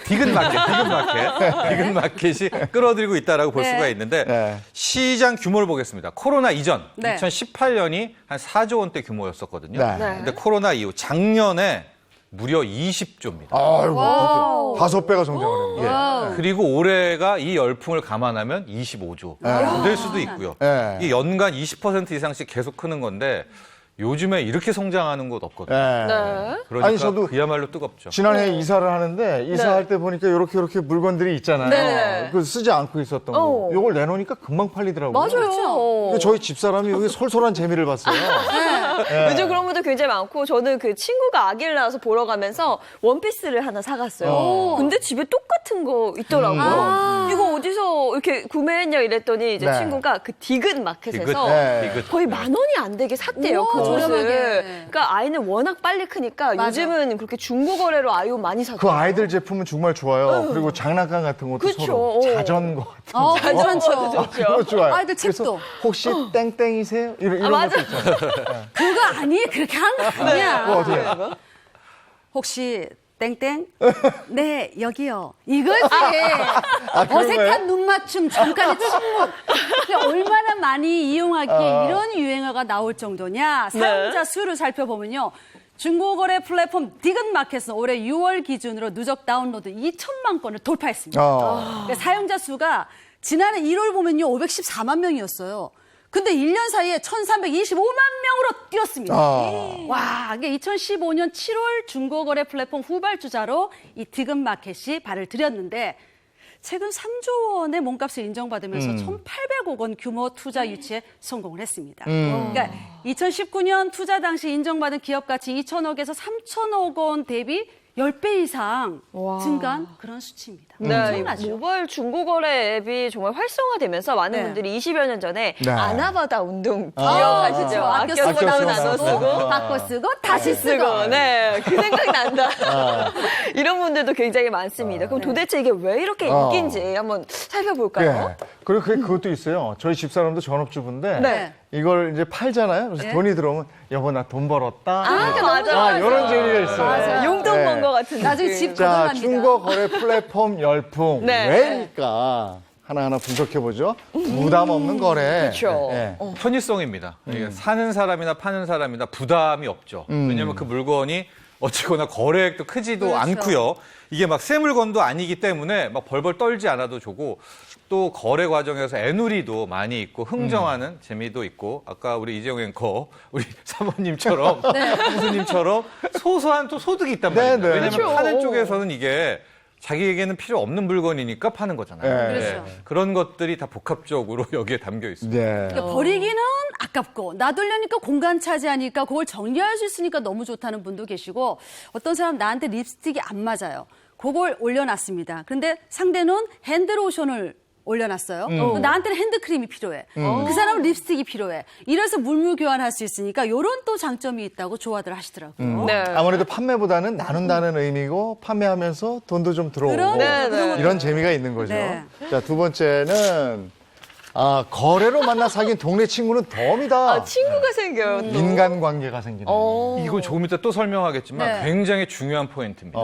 디귿 마켓이 끌어들이고 있다라고 볼 네. 수가 있는데 네. 시장 규모를 보겠습니다. 코로나 이전 네. 2018년이 한 4조 원대 규모였었거든요. 네. 근데 코로나 이후 작년에 무려 20조입니다. 아이고, 와우. 5배가 성장을 했네. 와우. 그리고 올해가 이 열풍을 감안하면 25조. 더 될 수도 있고요. 네. 이 연간 20% 이상씩 계속 크는 건데 요즘에 이렇게 성장하는 곳 없거든요. 네. 네. 그러니까 아니, 저도 그야말로 뜨겁죠. 지난해 이사를 하는데 이사할 때 보니까 이렇게 물건들이 있잖아요. 네. 그 쓰지 않고 있었던 거. 이걸 내놓으니까 금방 팔리더라고요. 맞아요. 근데 저희 집사람이 여기 솔솔한 재미를 봤어요. 네. 요즘 그런 분들 굉장히 많고 저는 그 친구가 아기를 낳아서 보러 가면서 원피스를 하나 사갔어요. 근데 집에 똑같은 거 있더라고요. 이거 어디서 이렇게 구매했냐 이랬더니 이제 네. 친구가 그 디귿 마켓에서 디귿? 네. 디귿. 거의 10,000원이 안 되게 샀대요. 오, 그 저렴하게. 옷을. 그러니까 아이는 워낙 빨리 크니까 맞아. 요즘은 그렇게 중고 거래로 아이 옷 많이 사죠. 그 아이들 제품은 정말 좋아요. 그리고 장난감 같은 것도 그쵸. 서로 자전거 같은 거. 괜찮죠. 그거 좋아요. 아이들 그래서 책도. 혹시 땡땡이세요? 이런 맞아. 것도 있잖아요. 그거 아니 그렇게 하는 거 아니야. 그거 어떻게 해요? 혹시 땡땡? 네, 여기요. 이거지. 그런 거예요? 어색한 눈 맞춤, 잠깐의 침묵. 근데 얼마나 많이 이용하기에 이런 유행어가 나올 정도냐. 사용자 수를 살펴보면요. 중고거래 플랫폼 디귿마켓은 올해 6월 기준으로 누적 다운로드 2천만 건을 돌파했습니다. 그러니까 사용자 수가 지난해 1월 보면요. 514만 명이었어요. 근데 1년 사이에 1,325만 명으로 뛰었습니다. 와, 이게 2015년 7월 중고거래 플랫폼 후발주자로 이 디귿마켓이 발을 들였는데 최근 3조 원의 몸값을 인정받으면서 1,800억 원 규모 투자 유치에 성공을 했습니다. 그러니까 2019년 투자 당시 인정받은 기업 가치 2천억에서 3천억 원 대비 10배 이상 증가한 그런 수치입니다. 네, 엄청나죠? 모바일 중고거래 앱이 정말 활성화되면서 많은 네. 분들이 20여 년 전에 네. 아나바다 운동 기억하시죠? 그렇죠. 아껴 쓰고 나면 나눠 쓰고 바꿔 쓰고 다시 쓰고. 쓰고, 네, 그 생각이 난다. 이런 분들도 굉장히 많습니다. 그럼 도대체 이게 왜 이렇게 인기인지 한번 살펴볼까요? 네. 그리고 그것도 있어요. 저희 집사람도 전업주부인데 네. 이걸 이제 팔잖아요. 그래서 돈이 들어오면 여보 나 돈 벌었다. 맞아. 이런 재미가 있어요. 맞아. 용돈 네. 번 것 같은 나중에 느낌. 집 자, 거덜납니다. 중고 거래 플랫폼 열풍. 네. 왜일까? 하나하나 분석해보죠. 부담 없는 거래. 그렇죠. 네. 편의성입니다. 이게 사는 사람이나 파는 사람이나 부담이 없죠. 왜냐하면 그 물건이 어쨌거나 거래액도 크지도 않고요. 이게 막 새 물건도 아니기 때문에 막 벌벌 떨지 않아도 좋고 또 거래 과정에서 애누리도 많이 있고 흥정하는 재미도 있고 아까 우리 이재용 앵커 우리 사모님처럼 교수님처럼 소소한 또 소득이 있단 말이에요. 네. 왜냐하면 그렇죠. 파는 쪽에서는 이게 자기에게는 필요 없는 물건이니까 파는 거잖아요. 네. 그렇죠. 그런 것들이 다 복합적으로 여기에 담겨 있습니다. 네. 그러니까 버리기는 아깝고 놔두려니까 공간 차지하니까 그걸 정리할 수 있으니까 너무 좋다는 분도 계시고 어떤 사람 나한테 립스틱이 안 맞아요. 그걸 올려놨습니다. 그런데 상대는 핸드로션을 올려놨어요. 나한테는 핸드크림이 필요해. 그 사람은 립스틱이 필요해. 이래서 물물 교환할 수 있으니까 이런 또 장점이 있다고 좋아들 하시더라고요. 네. 아무래도 판매보다는 나눈다는 의미고 판매하면서 돈도 좀 들어오고 네. 이런 재미가 있는 거죠. 네. 자, 두 번째는 거래로 만나 사귄 동네 친구는 덤이다. 친구가 생겨요. 또. 인간관계가 생기는. 이거 조금 이따 또 설명하겠지만 네. 굉장히 중요한 포인트입니다.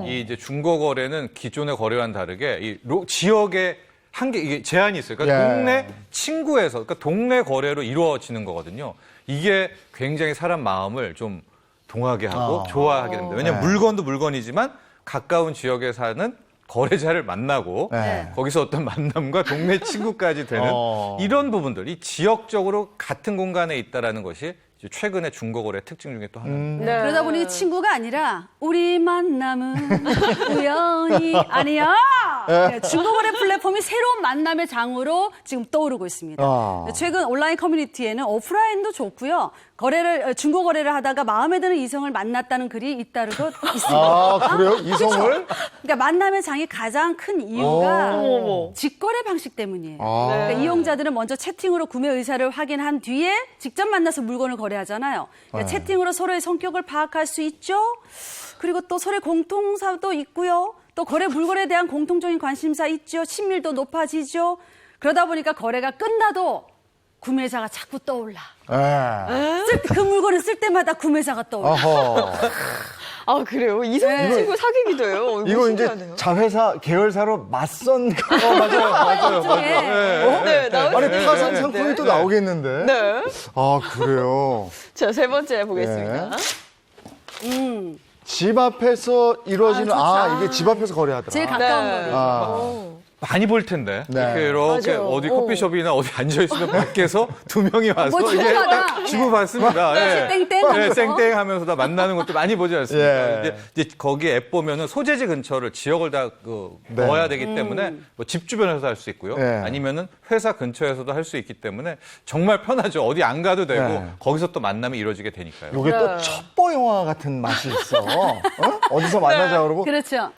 이 이제 중고 거래는 기존의 거래와는 다르게 이 지역의 한계 이게 제한이 있어요. 그러니까 예. 동네 친구에서 그러니까 동네 거래로 이루어지는 거거든요. 이게 굉장히 사람 마음을 좀 동하게 하고 좋아하게 됩니다. 왜냐하면 네. 물건도 물건이지만 가까운 지역에 사는 거래자를 만나고 네. 거기서 어떤 만남과 동네 친구까지 되는 이런 부분들, 이 지역적으로 같은 공간에 있다라는 것이 이제 최근의 중고거래 특징 중에 또 하나입니다. 네. 그러다 보니 친구가 아니라 우리 만남은 우연이 아니야. 네, 중고거래 플랫폼이 새로운 만남의 장으로 지금 떠오르고 있습니다. 최근 온라인 커뮤니티에는 오프라인도 좋고요. 중고 거래를 하다가 마음에 드는 이성을 만났다는 글이 잇따르고 있습니다. 그래요? 이성을? 그러니까 만남의 장이 가장 큰 이유가 직거래 방식 때문이에요. 그러니까 이용자들은 먼저 채팅으로 구매 의사를 확인한 뒤에 직접 만나서 물건을 거래하잖아요. 그러니까 채팅으로 서로의 성격을 파악할 수 있죠. 그리고 또 서로의 공통사도 있고요. 또 거래 물건에 대한 공통적인 관심사 있죠. 친밀도 높아지죠. 그러다 보니까 거래가 끝나도 구매자가 자꾸 떠올라. 그 물건을 쓸 때마다 구매자가 떠올라. 아, 그래요? 이성 친구 사귀기도 해요. 이거 이제 신기하네요. 자회사 계열사로 맞선 맞아요. 네, 아니 타산 상품이 또 나오겠는데. 네. 그래요. 자, 세 번째 보겠습니다. 집 앞에서 이루어지는 이게 집 앞에서 거래하더라. 제일 가까운 네. 거리. 많이 볼 텐데 네. 이렇게 맞아요. 어디 커피숍이나 어디 앉아 있으면 밖에서 두 명이 와서 뭐 이게 주고받아. 딱 주고받습니다. 예. 땡땡 네, 하면서. 땡땡 하면서 다 만나는 것도 많이 보지 않습니까? 예. 이제 거기 앱 보면은 소재지 근처를 지역을 다 네. 넣어야 되기 때문에 뭐 집 주변에서도 할 수 있고요. 예. 아니면은 회사 근처에서도 할 수 있기 때문에 정말 편하죠. 어디 안 가도 되고 네. 거기서 또 만남이 이루어지게 되니까요. 이게 또 첩보 영화 같은 맛이 있어. 어디서 만나자 그러고 그렇죠.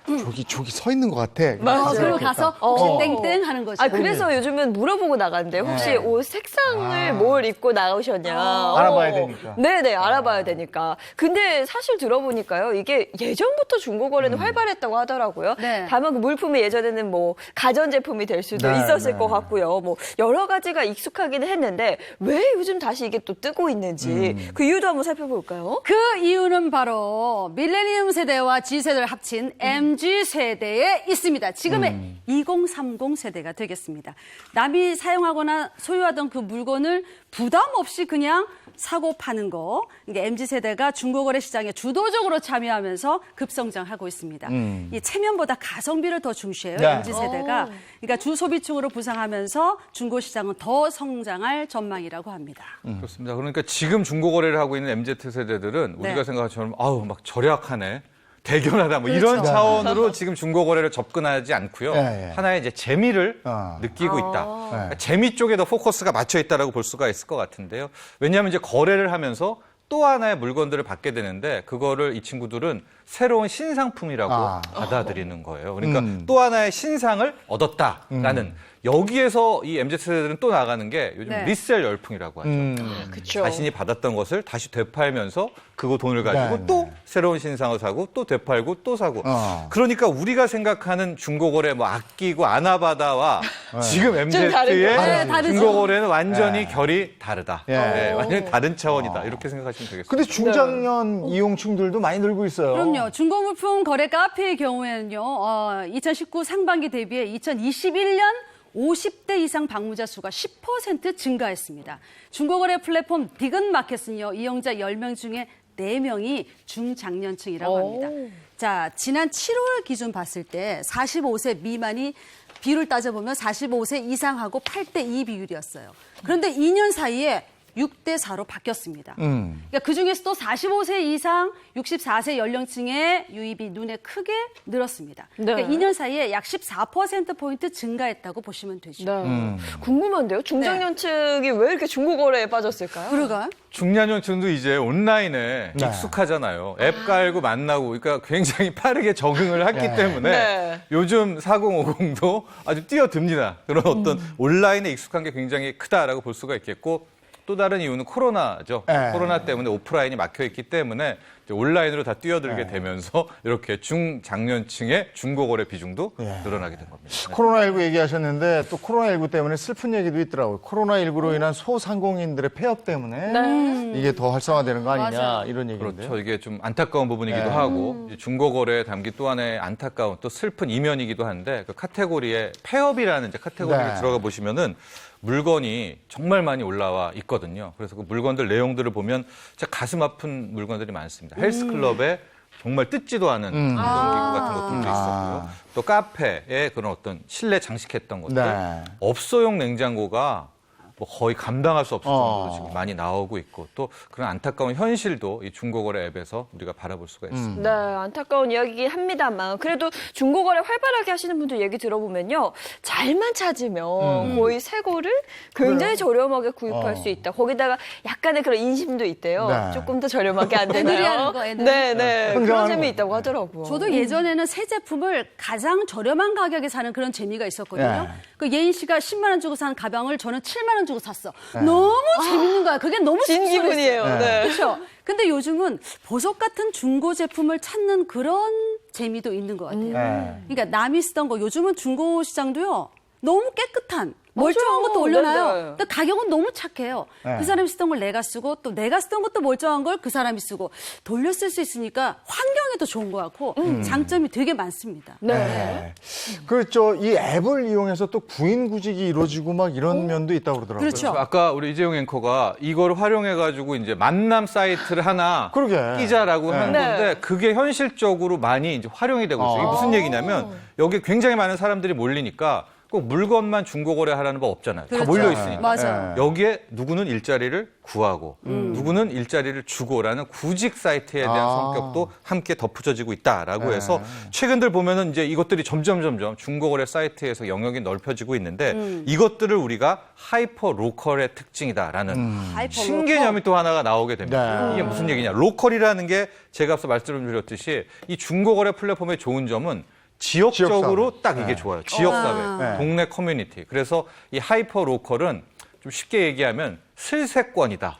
저기 서 있는 것 같아. 그리고 가서 땡땡 하는 거죠. 그래서 요즘은 물어보고 나가는데 혹시 네. 옷 색상을 뭘 입고 나오셨냐. 알아봐야 되니까. 네네, 알아봐야 되니까. 근데 사실 들어보니까요, 이게 예전부터 중고거래는 활발했다고 하더라고요. 네. 다만 그 물품이 예전에는 뭐 가전제품이 될 수도 네, 있었을 네. 것 같고요. 뭐 여러 가지가 익숙하기는 했는데 왜 요즘 다시 이게 또 뜨고 있는지 그 이유도 한번 살펴볼까요? 그 이유는 바로 밀레니엄 세대와 G세대를 합친 MG세대에 있습니다. 지금의 2030 세대가 되겠습니다. 남이 사용하거나 소유하던 그 물건을 부담 없이 그냥 사고 파는 거. 이게 MZ세대가 중고거래 시장에 주도적으로 참여하면서 급성장하고 있습니다. 이 체면보다 가성비를 더 중시해요. 네. MZ세대가. 그러니까 주소비층으로 부상하면서 중고시장은 더 성장할 전망이라고 합니다. 그렇습니다. 그러니까 지금 중고거래를 하고 있는 MZ세대들은 우리가 네. 생각한 것처럼 아우 막 절약하네. 대견하다 뭐 이런 그렇죠. 차원으로 지금 중고거래를 접근하지 않고요. 예, 예. 하나의 이제 재미를 느끼고 있다. 그러니까 재미 쪽에 더 포커스가 맞춰 있다라고 볼 수가 있을 것 같은데요. 왜냐하면 이제 거래를 하면서 또 하나의 물건들을 받게 되는데 그거를 이 친구들은 새로운 신상품이라고 받아들이는 거예요. 그러니까 또 하나의 신상을 얻었다라는 여기에서 이 MZ세대들은 또 나가는 게 요즘 네. 리셀 열풍이라고 하죠. 그쵸. 자신이 받았던 것을 다시 되팔면서 그거 돈을 가지고 네, 또 네. 새로운 신상을 사고 또 되팔고 또 사고. 그러니까 우리가 생각하는 중고거래 뭐 아끼고 아나바다와 지금 MZ의 네, 다르죠. 중고거래는 완전히 결이 다르다. 예. 네, 완전히 다른 차원이다. 이렇게 생각하시면 되겠습니다. 근데 중장년 이용층들도 많이 늘고 있어요. 그럼요. 중고물품 거래 카페의 경우에는요, 2019 상반기 대비해 2021년 50대 이상 방문자 수가 10% 증가했습니다. 중고거래 플랫폼 디귿마켓은요, 이용자 10명 중에 4명이 중장년층이라고 합니다. 자, 지난 7월 기준 봤을 때 45세 미만이 비율을 따져보면 45세 이상하고 8대2 비율이었어요. 그런데 2년 사이에 6대4로 바뀌었습니다. 그러니까 그중에서 또 45세 이상 64세 연령층의 유입이 눈에 크게 늘었습니다. 네. 그러니까 2년 사이에 약 14%포인트 증가했다고 보시면 되죠. 네. 궁금한데요? 중장년층이 왜 이렇게 중고거래에 빠졌을까요? 그러가 중년층도 이제 온라인에 네. 익숙하잖아요. 앱 깔고 만나고, 그러니까 굉장히 빠르게 적응을 했기 네. 때문에 네. 요즘 4050도 아주 뛰어듭니다. 그런 어떤 온라인에 익숙한 게 굉장히 크다라고 볼 수가 있겠고, 또 다른 이유는 코로나죠. 네. 코로나 때문에 오프라인이 막혀 있기 때문에 이제 온라인으로 다 뛰어들게 되면서 이렇게 중장년층의 중고거래 비중도 늘어나게 된 겁니다. 네. 코로나19 얘기하셨는데 또 코로나19 때문에 슬픈 얘기도 있더라고요. 코로나19로 인한 소상공인들의 폐업 때문에 이게 더 활성화되는 거 아니냐 맞아요. 이런 얘기인데요. 그렇죠. 이게 좀 안타까운 부분이기도 네. 하고 이제 중고거래에 담긴 또 하나의 안타까운 또 슬픈 이면이기도 한데 그 카테고리에 폐업이라는 이제 카테고리에 네. 들어가 보시면은 물건이 정말 많이 올라와 있거든요. 그래서 그 물건들 내용들을 보면 진짜 가슴 아픈 물건들이 많습니다. 헬스클럽에 정말 뜯지도 않은 운동기구 같은 것들도 있었고요. 또 카페에 그런 어떤 실내 장식했던 것들, 네. 업소용 냉장고가 뭐 거의 감당할 수 없을 정도로 지금 많이 나오고 있고 또 그런 안타까운 현실도 이 중고거래 앱에서 우리가 바라볼 수가 있습니다. 네, 안타까운 이야기긴 합니다만 그래도 중고거래 활발하게 하시는 분들 얘기 들어보면요. 잘만 찾으면 거의 새 거를 굉장히 저렴하게 구입할 수 있다. 거기다가 약간의 그런 인심도 있대요. 네. 조금 더 저렴하게 안 애들이 되나요? 하는 거, 애들. 네, 네. 그런 흥정하는 재미 거. 있다고 하더라고요. 저도 예전에는 새 제품을 가장 저렴한 가격에 사는 그런 재미가 있었거든요. 예. 그 예인 씨가 10만 원 주고 산 가방을 저는 7만 원 주고 샀어. 너무 재밌는 거야. 그게 너무 진 기분이에요. 씁쓸했어요. 네. 그렇죠. 근데 요즘은 보석 같은 중고 제품을 찾는 그런 재미도 있는 것 같아요. 네. 그러니까 남이 쓰던 거 요즘은 중고 시장도요. 너무 깨끗한 멀쩡한 맞아요. 것도 올려놔요. 네네. 근데 가격은 너무 착해요. 네. 그 사람이 쓰던 걸 내가 쓰고 또 내가 쓰던 것도 멀쩡한 걸 그 사람이 쓰고 돌려 쓸 수 있으니까 환경에도 좋은 것 같고 장점이 되게 많습니다. 네. 그렇죠. 이 앱을 이용해서 또 구인구직이 이루어지고 막 이런 면도 있다고 그러더라고요. 그렇죠. 아까 우리 이재용 앵커가 이걸 활용해가지고 이제 만남 사이트를 하나 그러게. 끼자라고 하는 네. 건데 그게 현실적으로 많이 이제 활용이 되고 있어요. 이게 무슨 얘기냐면 여기 굉장히 많은 사람들이 몰리니까 꼭 물건만 중고거래 하라는 법 없잖아요. 다 그렇죠. 몰려 있으니까. 맞아요. 여기에 누구는 일자리를 구하고 누구는 일자리를 주고라는 구직 사이트에 대한 성격도 함께 덧붙여지고 있다라고 해서 최근들 보면은 이제 이것들이 점점 중고거래 사이트에서 영역이 넓혀지고 있는데 이것들을 우리가 하이퍼 로컬의 특징이다라는 하이퍼 신개념이 또 하나가 나오게 됩니다. 네. 이게 무슨 얘기냐? 로컬이라는 게 제가 앞서 말씀드렸듯이 이 중고거래 플랫폼의 좋은 점은 지역적으로 딱 이게 네. 좋아요. 지역사회, 네. 동네 커뮤니티. 그래서 이 하이퍼 로컬은 좀 쉽게 얘기하면 슬세권이다.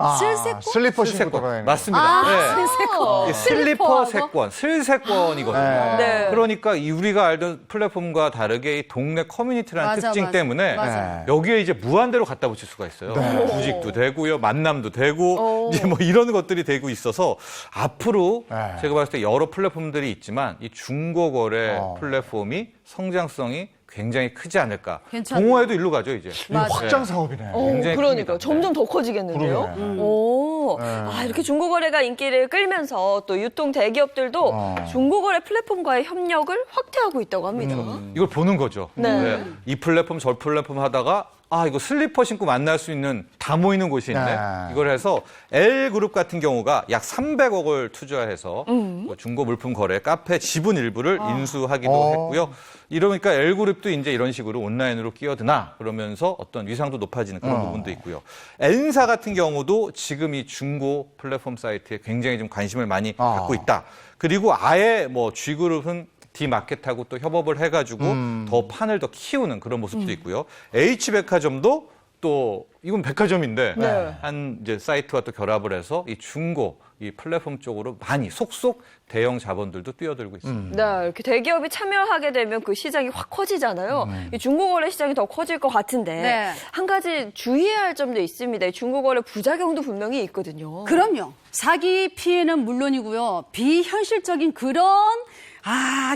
슬리퍼 신고 돌아다니는 거. 맞습니다. 네. 슬세권. 슬리퍼 세권, 슬세권이거든요. 네. 그러니까 우리가 알던 플랫폼과 다르게 이 동네 커뮤니티라는 맞아, 특징 맞아. 때문에 맞아. 여기에 이제 무한대로 갖다 붙일 수가 있어요. 네. 구직도 되고요, 만남도 되고 이제 뭐 이런 것들이 되고 있어서 앞으로 네. 제가 봤을 때 여러 플랫폼들이 있지만 이 중고거래 어. 플랫폼이 성장성이 굉장히 크지 않을까. 괜찮네. 동호회도 일로 가죠 이제. 이거 확장 사업이네. 굉장히 그러니까 큽니다. 점점 더 커지겠는데요. 그러네. 오, 네. 이렇게 중고거래가 인기를 끌면서 또 유통 대기업들도 중고거래 플랫폼과의 협력을 확대하고 있다고 합니다. 이걸 보는 거죠. 네. 이 플랫폼 저 플랫폼 하다가 이거 슬리퍼 신고 만날 수 있는 다 모이는 곳이 있네. 네. 이걸 해서 L그룹 같은 경우가 약 300억을 투자해서 뭐 중고 물품 거래 카페 지분 일부를 인수하기도 했고요. 이러니까 L그룹도 이제 이런 식으로 온라인으로 끼어드나 그러면서 어떤 위상도 높아지는 그런 부분도 있고요. N사 같은 경우도 지금 이 중고 플랫폼 사이트에 굉장히 좀 관심을 많이 갖고 있다. 그리고 아예 뭐 G그룹은 D마켓하고 또 협업을 해가지고 더 판을 더 키우는 그런 모습도 있고요. H백화점도 또 이건 백화점인데 한 이제 사이트와 또 결합을 해서 이 중고 이 플랫폼 쪽으로 많이 속속 대형 자본들도 뛰어들고 있습니다. 네, 이렇게 대기업이 참여하게 되면 그 시장이 확 커지잖아요. 이 중고거래 시장이 더 커질 것 같은데 네. 한 가지 주의해야 할 점도 있습니다. 이 중고거래 부작용도 분명히 있거든요. 그럼요. 사기 피해는 물론이고요. 비현실적인 그런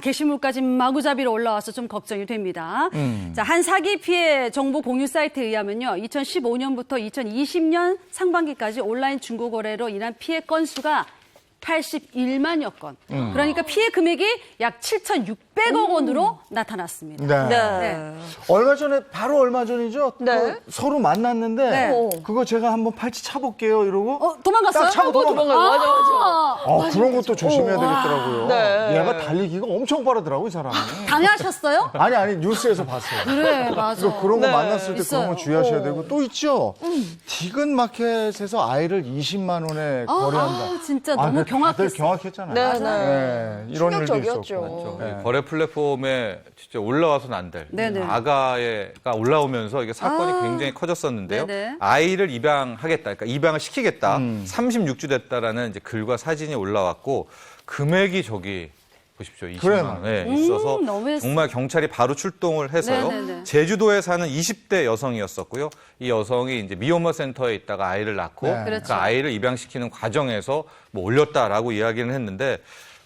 게시물까지 마구잡이로 올라와서 좀 걱정이 됩니다. 자, 한 사기 피해 정보 공유 사이트에 의하면요. 2015년부터 2020년 상반기까지 온라인 중고거래로 인한 피해 건수가 81만여 건. 그러니까 피해 금액이 약 7,600억 원으로 나타났습니다. 네. 얼마 전이죠? 네. 그 서로 만났는데 네. 그거 제가 한번 팔찌 차볼게요 이러고 도망갔어요? 딱 차고 도망가요. 맞아. 그런 것도 조심해야 되겠더라고요. 네. 얘가 달리기가 엄청 빠르더라고요, 이 사람이. 당하셨어요? 아니 뉴스에서 봤어요. 그래, 맞아. 그래서 그런 거 네. 만났을 때 있어요. 그런 거 주의하셔야 되고 또 있죠. 디귿마켓에서 아이를 20만 원에 거래한다. 진짜 너무 다들 경악했어요. 경악했잖아요. 네. 이런 일도 충격적이었죠. 있었고. 이 거래 플랫폼에 진짜 올라와서는 안 될 네네. 아가가 올라오면서 이게 사건이 굉장히 커졌었는데요. 네네. 아이를 입양하겠다, 그러니까 입양을 시키겠다, 36주 됐다라는 이제 글과 사진이 올라왔고 금액이 저기 보십시오, 20만 원 있어서 너무했어. 정말 경찰이 바로 출동을 해서요. 네네네. 제주도에 사는 20대 여성이었었고요. 이 여성이 이제 미혼모 센터에 있다가 아이를 낳고 네. 그렇죠. 그 아이를 입양시키는 과정에서 뭐 올렸다라고 이야기를 했는데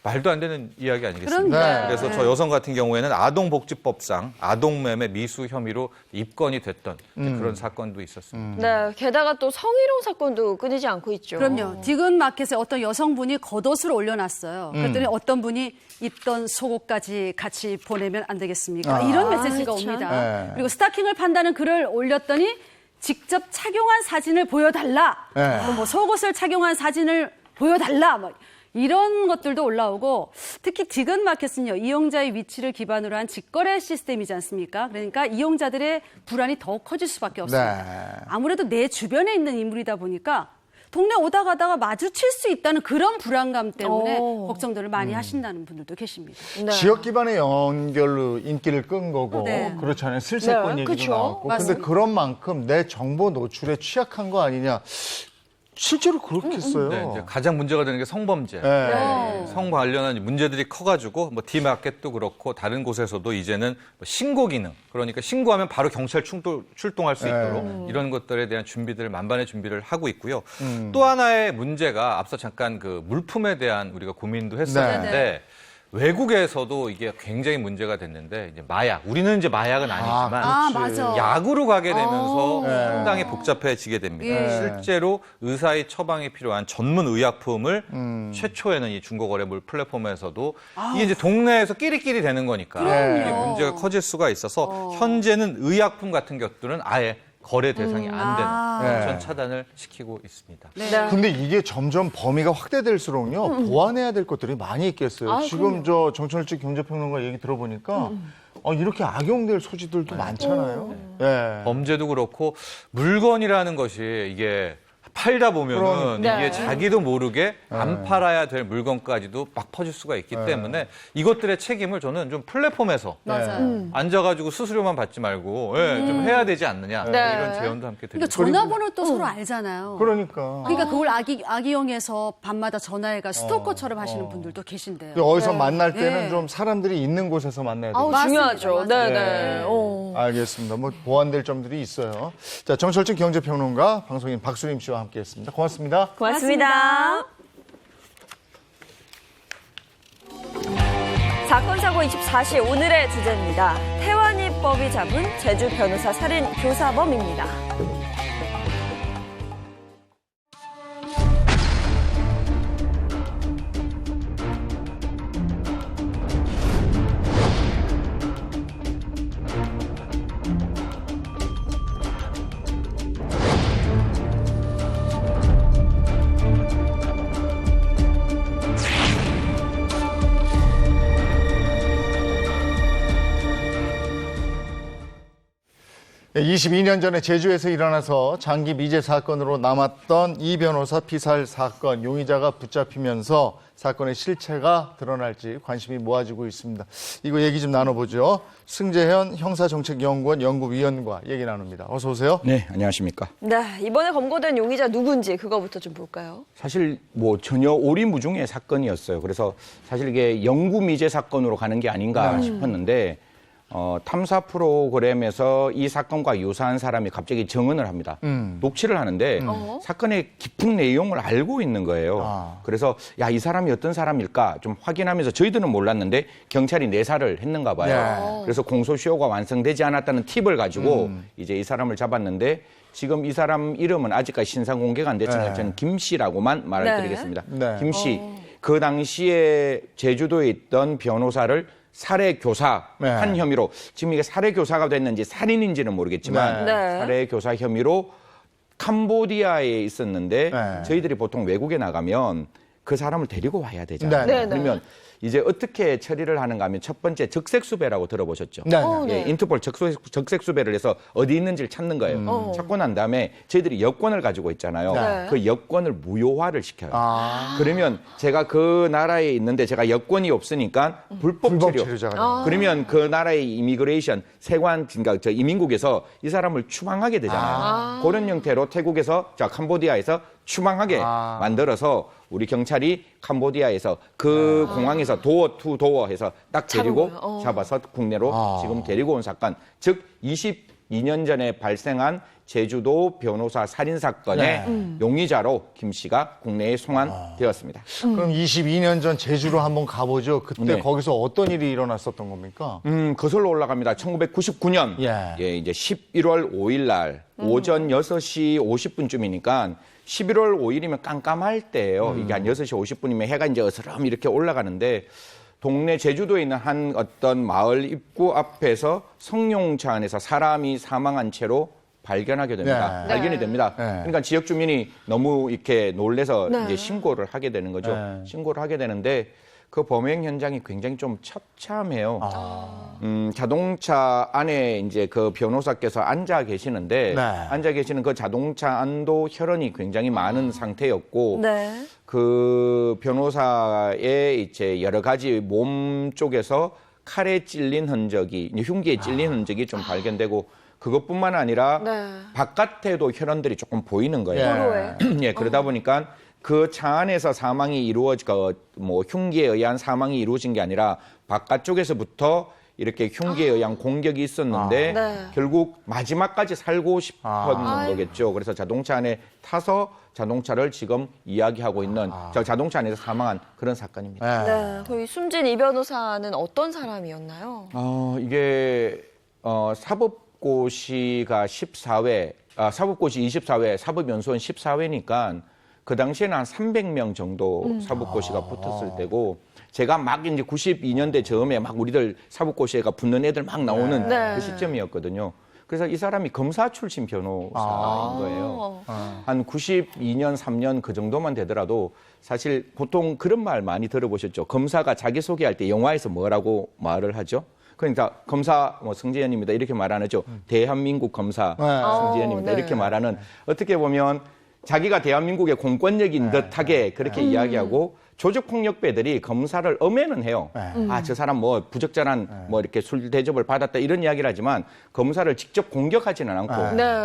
말도 안 되는 이야기 아니겠습니까? 그럼요. 네. 그래서 저 여성 같은 경우에는 아동복지법상 아동매매 미수 혐의로 입건이 됐던 그런 사건도 있었습니다. 네, 게다가 또 성희롱 사건도 끊이지 않고 있죠. 그럼요. 디귿마켓에 어떤 여성분이 겉옷을 올려놨어요. 그랬더니 어떤 분이 입던 속옷까지 같이 보내면 안 되겠습니까? 이런 메시지가 참. 옵니다. 네. 그리고 스타킹을 판다는 글을 올렸더니 직접 착용한 사진을 보여달라. 네. 뭐 속옷을 착용한 사진을 보여달라. 뭐 이런 것들도 올라오고 특히 디귿마켓은요. 이용자의 위치를 기반으로 한 직거래 시스템이지 않습니까? 그러니까 이용자들의 불안이 더욱 커질 수밖에 없습니다. 네. 아무래도 내 주변에 있는 인물이다 보니까 동네 오다 가다가 마주칠 수 있다는 그런 불안감 때문에 걱정들을 많이 하신다는 분들도 계십니다. 네. 지역 기반의 연결로 인기를 끈 거고 네. 그렇잖아요. 슬세권 네, 얘기도 그쵸. 나왔고. 맞습니다. 근데 그런 만큼 내 정보 노출에 취약한 거 아니냐. 실제로 그렇겠어요. 네, 이제 가장 문제가 되는 게 성범죄. 네. 성 관련한 문제들이 커가지고 뭐 D마켓도 그렇고 다른 곳에서도 이제는 뭐 신고 기능, 그러니까 신고하면 바로 경찰 출동할 수 있도록 이런 것들에 대한 준비들을 만반의 준비를 하고 있고요. 또 하나의 문제가 앞서 잠깐 그 물품에 대한 우리가 고민도 했었는데 네. 외국에서도 이게 굉장히 문제가 됐는데 이제 마약, 우리는 이제 마약은 아니지만 맞아. 약으로 가게 되면서 상당히 복잡해지게 됩니다. 예. 실제로 의사의 처방이 필요한 전문 의약품을 최초에는 이 중고거래물 플랫폼에서도 이게 이제 동네에서 끼리끼리 되는 거니까 이게 문제가 커질 수가 있어서 현재는 의약품 같은 것들은 아예 거래 대상이 안 되는 전 차단을 시키고 있습니다. 네. 근데 이게 점점 범위가 확대될수록요 보완해야 될 것들이 많이 있겠어요. 지금 저 정철직 경제평론가 얘기 들어보니까 이렇게 악용될 소지들도 많잖아요. 예. 범죄도 그렇고 물건이라는 것이 이게 팔다 보면은 그러니까. 이게 자기도 모르게 안 팔아야 될 물건까지도 막 퍼질 수가 있기 때문에 이것들의 책임을 저는 좀 플랫폼에서 앉아가지고 수수료만 받지 말고 좀 해야 되지 않느냐 이런 제언도 함께 드립니다. 그러니까 전화번호를 또 서로 알잖아요. 그러니까. 그러니까 그걸 악의용해서 밤마다 전화해가 스토커처럼 하시는 분들도 계신데요. 어디서 만날 때는 좀 사람들이 있는 곳에서 만나야 돼요. 중요하죠. 맞습니다. 네네. 알겠습니다. 뭐 보완될 점들이 있어요. 자, 정철진 경제평론가, 방송인 박수림 씨와 함께했습니다. 고맙습니다. 고맙습니다. 사건 사고 24시 오늘의 주제입니다. 태완이법이 잡은 제주 변호사 살인 교사범입니다. 네, 22년 전에 제주에서 일어나서 장기 미제 사건으로 남았던 이 변호사 피살 사건, 용의자가 붙잡히면서 사건의 실체가 드러날지 관심이 모아지고 있습니다. 이거 얘기 좀 나눠보죠. 승재현 형사정책연구원 연구위원과 얘기 나눕니다. 어서 오세요. 네, 안녕하십니까. 네, 이번에 검거된 용의자 누군지 그거부터 좀 볼까요? 사실 뭐 전혀 오리무중의 사건이었어요. 그래서 사실 이게 영구 미제 사건으로 가는 게 아닌가 싶었는데 탐사 프로그램에서 이 사건과 유사한 사람이 갑자기 증언을 합니다. 녹취를 하는데 사건의 깊은 내용을 알고 있는 거예요. 그래서 야, 이 사람이 어떤 사람일까 좀 확인하면서 저희들은 몰랐는데 경찰이 내사를 했는가 봐요. 그래서 공소시효가 완성되지 않았다는 팁을 가지고 이제 이 사람을 잡았는데 지금 이 사람 이름은 아직까지 신상 공개가 안 됐지만 저는 김 씨라고만 말을 드리겠습니다. 김 씨. 그 당시에 제주도에 있던 변호사를 살해 교사한 혐의로, 지금 이게 살해 교사가 됐는지 살인인지는 모르겠지만 살해 교사 혐의로 캄보디아에 있었는데 저희들이 보통 외국에 나가면 그 사람을 데리고 와야 되잖아요. 그러면 이제 어떻게 처리를 하는가 하면 첫 번째 적색수배라고 들어보셨죠? 인터폴 적색수배를 해서 어디 있는지를 찾는 거예요. 찾고 난 다음에 저희들이 여권을 가지고 있잖아요. 그 여권을 무효화를 시켜요. 그러면 제가 그 나라에 있는데 제가 여권이 없으니까 불법 체류. 그러면 그 나라의 이미그레이션 세관, 그러니까 저 이민국에서 이 사람을 추방하게 되잖아요. 그런 형태로 태국에서, 캄보디아에서 추방하게 만들어서 우리 경찰이 캄보디아에서 그 공항에서 도어 투 도어 해서 딱 데리고 잡아서 국내로 지금 데리고 온 사건. 즉 22년 전에 발생한 제주도 변호사 살인 사건의 용의자로 김 씨가 국내에 송환되었습니다. 그럼 22년 전 제주로 한번 가보죠. 그때 거기서 어떤 일이 일어났었던 겁니까? 거슬러 올라갑니다. 1999년 이제 11월 5일 날 오전 6시 50분쯤이니까 11월 5일이면 깜깜할 때예요. 이게 한 6시 50분이면 해가 이제 어스름 이렇게 올라가는데 동네 제주도에 있는 한 어떤 마을 입구 앞에서 성룡차 안에서 사람이 사망한 채로 발견하게 됩니다. 발견이 됩니다. 그러니까 지역 주민이 너무 이렇게 놀래서 이제 신고를 하게 되는 거죠. 신고를 하게 되는데 그 범행 현장이 굉장히 좀 처참해요. 자동차 안에 이제 그 변호사께서 앉아 계시는데 앉아 계시는 그 자동차 안도 혈흔이 굉장히 많은 상태였고 그 변호사의 이제 여러 가지 몸 쪽에서 칼에 찔린 흔적이, 흉기에 찔린 흔적이 좀 발견되고 그것뿐만 아니라 바깥에도 혈흔들이 조금 보이는 거예요. 그러다 보니까 그 차 안에서 사망이 뭐 흉기에 의한 사망이 이루어진 게 아니라 바깥쪽에서부터 이렇게 흉기에 의한 공격이 있었는데 결국 마지막까지 살고 싶었는 거겠죠. 그래서 자동차 안에 타서 자동차를 지금 이야기하고 있는 자동차 안에서 사망한 그런 사건입니다. 거의 숨진 이 변호사는 어떤 사람이었나요? 이게 사법고시가 14회, 사법고시 24회, 사법연수원 14회니까 그 당시에는 한 300명 정도 사법고시가 붙었을 때고 제가 막 이제 92년대 처음에 막 우리들 사법고시가 붙는 애들 막 나오는 그 시점이었거든요. 그래서 이 사람이 검사 출신 변호사인 거예요. 한 92년, 3년 그 정도만 되더라도 사실 보통 그런 말 많이 들어보셨죠. 검사가 자기소개할 때 영화에서 뭐라고 말을 하죠? 그러니까 검사 승재현입니다 이렇게 말 안 하죠. 대한민국 검사 승재현입니다 이렇게 말하는 어떻게 보면 자기가 대한민국의 공권력인 듯하게 그렇게 이야기하고 조직폭력배들이 검사를 엄해는 해요. 아, 저 사람 뭐 부적절한 뭐 이렇게 술 대접을 받았다 이런 이야기를 하지만 검사를 직접 공격하지는 않고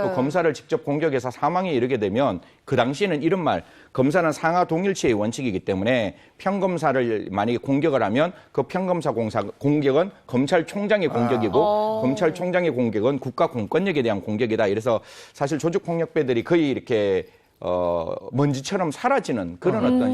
또 검사를 직접 공격해서 사망에 이르게 되면 그 당시에는 이런 말, 검사는 상하 동일치의 원칙이기 때문에 평검사를 만약에 공격을 하면 그 평검사 공격은 검찰총장의 공격이고 검찰총장의 공격은 국가 공권력에 대한 공격이다. 이래서 사실 조직폭력배들이 거의 이렇게 먼지처럼 사라지는 그런 어떤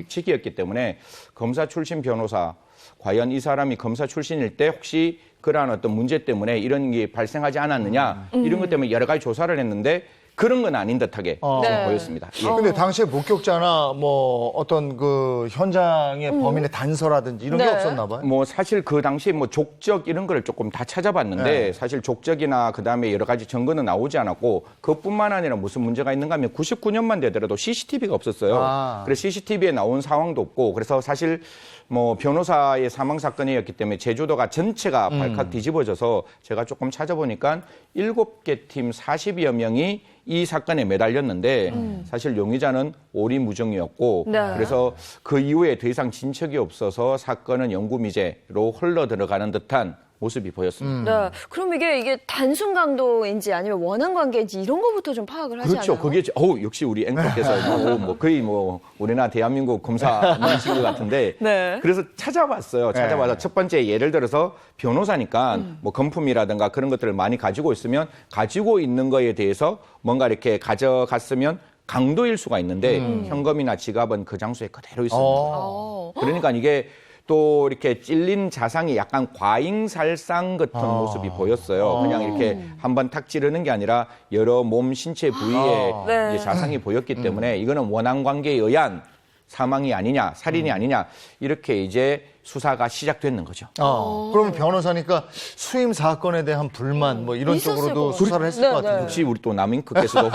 시기였기 때문에 검사 출신 변호사, 과연 이 사람이 검사 출신일 때 혹시 그러한 어떤 문제 때문에 이런 게 발생하지 않았느냐 이런 것 때문에 여러 가지 조사를 했는데 그런 건 아닌 듯하게 보였습니다. 예. 근데 당시에 목격자나 뭐 어떤 그 현장의 범인의 단서라든지 이런 게 없었나 봐요. 뭐 사실 그 당시 뭐 족적 이런 거를 조금 다 찾아봤는데 사실 족적이나 그다음에 여러 가지 증거는 나오지 않았고 그뿐만 아니라 무슨 문제가 있는가 하면 99년만 되더라도 CCTV가 없었어요. 그래서 CCTV에 나온 상황도 없고 그래서 사실 뭐 변호사의 사망 사건이었기 때문에 제주도가 전체가 발칵 뒤집어져서 제가 조금 찾아보니까 7개 팀 40여 명이 이 사건에 매달렸는데 사실 용의자는 오리무중이었고 그래서 그 이후에 더 이상 진척이 없어서 사건은 영구미제로 흘러 들어가는 듯한 모습이 보였습니다. 네. 그럼 이게 단순 강도인지 아니면 원한 관계인지 이런 거부터 좀 파악을 하지 그렇죠. 않아요? 그게 역시 우리 앵커께서 뭐 거의 뭐 우리나라 대한민국 검사이신 것 같은데 그래서 찾아봤어요. 찾아봐서 첫 번째 예를 들어서 변호사니까 뭐 금품이라든가 그런 것들을 많이 가지고 있으면 가지고 있는 거에 대해서 뭔가 이렇게 가져갔으면 강도일 수가 있는데 현금이나 지갑은 그 장소에 그대로 있습니다. 그러니까 이게 또 이렇게 찔린 자상이 약간 과잉살상 같은 모습이 보였어요. 그냥 이렇게 한번 탁 찌르는 게 아니라 여러 몸 신체 부위에 이제 자상이 보였기 때문에 이거는 원한 관계에 의한 사망이 아니냐, 살인이 아니냐 이렇게 이제 수사가 시작됐는 거죠. 그러면 변호사니까 수임 사건에 대한 불만 뭐 이런 쪽으로도 수사를 했을 것 같은데. 역시 우리 또 남인크께서도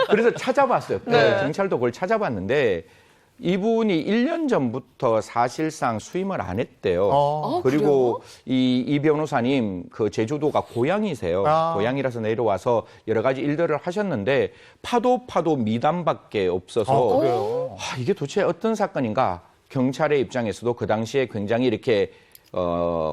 그래서 찾아봤어요. 경찰도 그걸 찾아봤는데 이분이 1년 전부터 사실상 수임을 안 했대요. 그리고 이 변호사님 그 제주도가 고향이세요. 고향이라서 내려와서 여러 가지 일들을 하셨는데 파도 미담밖에 없어서 이게 도대체 어떤 사건인가? 경찰의 입장에서도 그 당시에 굉장히 이렇게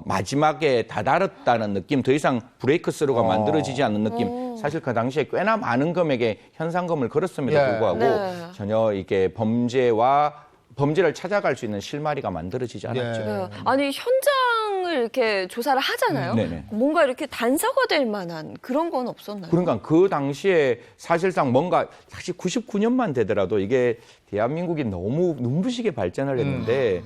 마지막에 다다랐다는 느낌, 더 이상 브레이크스루가 만들어지지 않는 느낌. 사실 그 당시에 꽤나 많은 금액의 현상금을 걸었음에도 불구하고 전혀 이게 범죄를 찾아갈 수 있는 실마리가 만들어지지 않았죠. 아니 현장을 이렇게 조사를 하잖아요. 뭔가 이렇게 단서가 될 만한 그런 건 없었나요? 그러니까 그 당시에 사실상 뭔가 사실 99년만 되더라도 이게 대한민국이 너무 눈부시게 발전을 했는데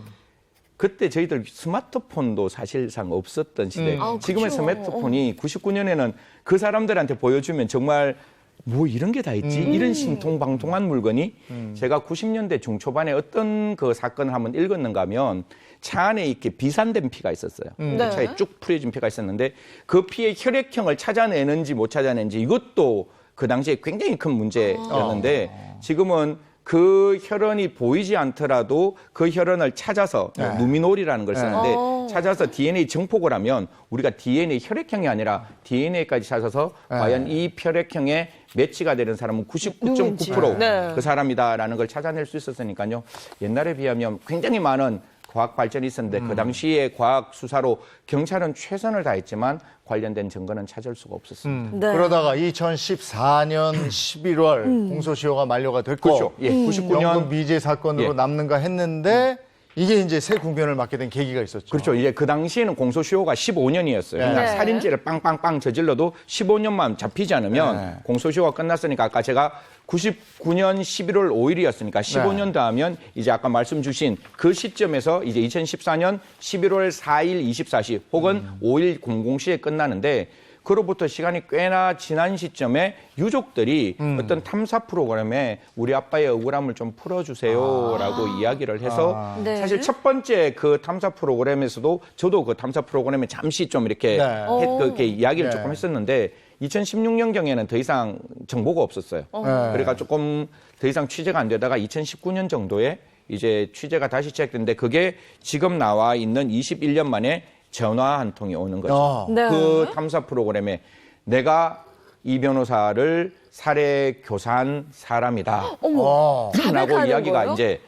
그때 저희들 스마트폰도 사실상 없었던 시대. 지금의 스마트폰이 99년에는 그 사람들한테 보여주면 정말 뭐 이런 게 다 있지? 이런 신통방통한 물건이 제가 90년대 중초반에 어떤 그 사건을 한번 읽었는가 하면 차 안에 이렇게 비산된 피가 있었어요. 그 차에 쭉 풀어진 피가 있었는데 그 피의 혈액형을 찾아내는지 못 찾아내는지 이것도 그 당시에 굉장히 큰 문제였는데 지금은 그 혈흔이 보이지 않더라도 그 혈흔을 찾아서 누미놀이라는 걸 쓰는데 찾아서 DNA 증폭을 하면 우리가 DNA 혈액형이 아니라 DNA까지 찾아서 과연 이 혈액형에 매치가 되는 사람은 99.9% 그 사람이다라는 걸 찾아낼 수 있었으니까요. 옛날에 비하면 굉장히 많은 과학 발전이 있었는데 그 당시에 과학 수사로 경찰은 최선을 다했지만 관련된 증거는 찾을 수가 없었습니다. 그러다가 2014년 11월 공소시효가 만료가 됐고 그렇죠. 99년 영구 미제 사건으로 남는가 했는데 이게 이제 새 국면을 맞게 된 계기가 있었죠. 그렇죠. 이제 그 당시에는 공소시효가 15년이었어요. 그러니까 살인죄를 빵빵빵 저질러도 15년만 잡히지 않으면 공소시효가 끝났으니까 아까 제가 99년 11월 5일이었으니까 15년 더 하면 이제 아까 말씀 주신 그 시점에서 이제 2014년 11월 4일 24시 혹은 5일 00시에 끝나는데 그로부터 시간이 꽤나 지난 시점에 유족들이 어떤 탐사 프로그램에 우리 아빠의 억울함을 좀 풀어주세요라고 이야기를 해서 사실 첫 번째 그 탐사 프로그램에서도 저도 그 탐사 프로그램에 잠시 좀 이렇게 그렇게 이야기를 조금 했었는데 2016년경에는 더 이상 정보가 없었어요. 그러니까 조금 더 이상 취재가 안 되다가 2019년 정도에 이제 취재가 다시 시작됐는데 그게 지금 나와 있는 21년 만에 전화 한 통이 오는 거죠. 그 탐사 프로그램에 내가 이 변호사를 살해 교사한 사람이다. 어머, 라고 자백하는 이야기가 거예요? 이제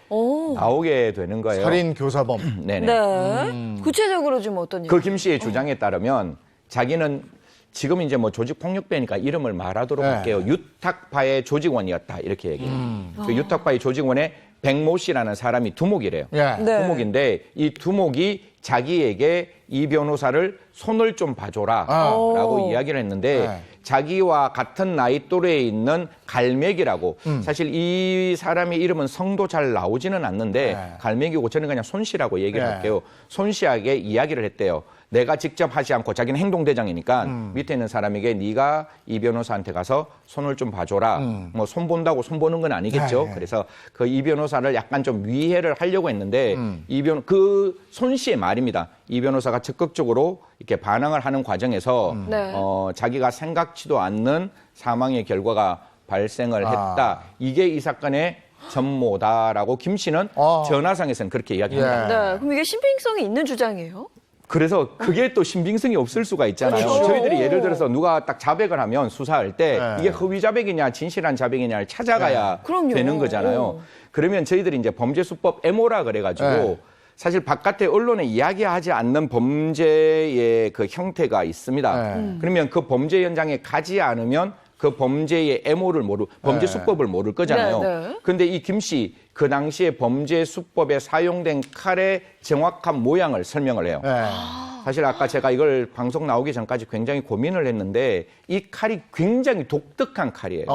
나오게 되는 거예요. 살인 교사범. 네네. 네. 구체적으로 좀 어떤 그 김 씨의 주장에 따르면 자기는 지금 이제 뭐 조직폭력배니까 이름을 말하도록 네. 할게요. 유탁파의 조직원이었다. 이렇게 얘기해요. 그 유탁파의 조직원에 백모 씨라는 사람이 두목이래요. 예. 네. 두목인데 이 두목이 자기에게 이 변호사를 손을 좀 봐줘라 라고 이야기를 했는데 네. 자기와 같은 나이 또래에 있는 갈매기라고 사실 이 사람의 이름은 성도 잘 나오지는 않는데 네. 갈매기고 저는 그냥 손 씨라고 얘기를 네. 할게요. 손 씨에게 이야기를 했대요. 내가 직접 하지 않고 자기는 행동대장이니까 밑에 있는 사람에게 네가 이 변호사한테 가서 손을 좀 봐줘라. 뭐 손 본다고 손 보는 건 아니겠죠. 네. 그래서 그 이 변호사를 약간 좀 위해를 하려고 했는데 그 손 씨의 말입니다. 이 변호사가 적극적으로 이렇게 반항을 하는 과정에서 네. 자기가 생각지도 않는 사망의 결과가 발생을 했다. 이게 이 사건의 전모다라고 김 씨는 전화상에서는 그렇게 이야기합니다. 네. 그럼 이게 신빙성이 있는 주장이에요? 그래서 그게 또 신빙성이 없을 수가 있잖아요. 그렇죠. 저희들이 예를 들어서 누가 딱 자백을 하면 수사할 때 네. 이게 허위 자백이냐 진실한 자백이냐를 찾아가야 그럼요. 되는 거잖아요. 그러면 저희들이 이제 범죄수법 M오라 그래가지고 네. 사실 바깥에 언론에 이야기하지 않는 범죄의 그 형태가 있습니다. 그러면 그 범죄 현장에 가지 않으면 그 범죄의 M오를 범죄 수법을 모를 거잖아요. 네, 네. 근데 이 김 씨 그 당시에 범죄 수법에 사용된 칼의 정확한 모양을 설명을 해요. 네. 사실 아까 제가 이걸 방송 나오기 전까지 굉장히 고민을 했는데 이 칼이 굉장히 독특한 칼이에요.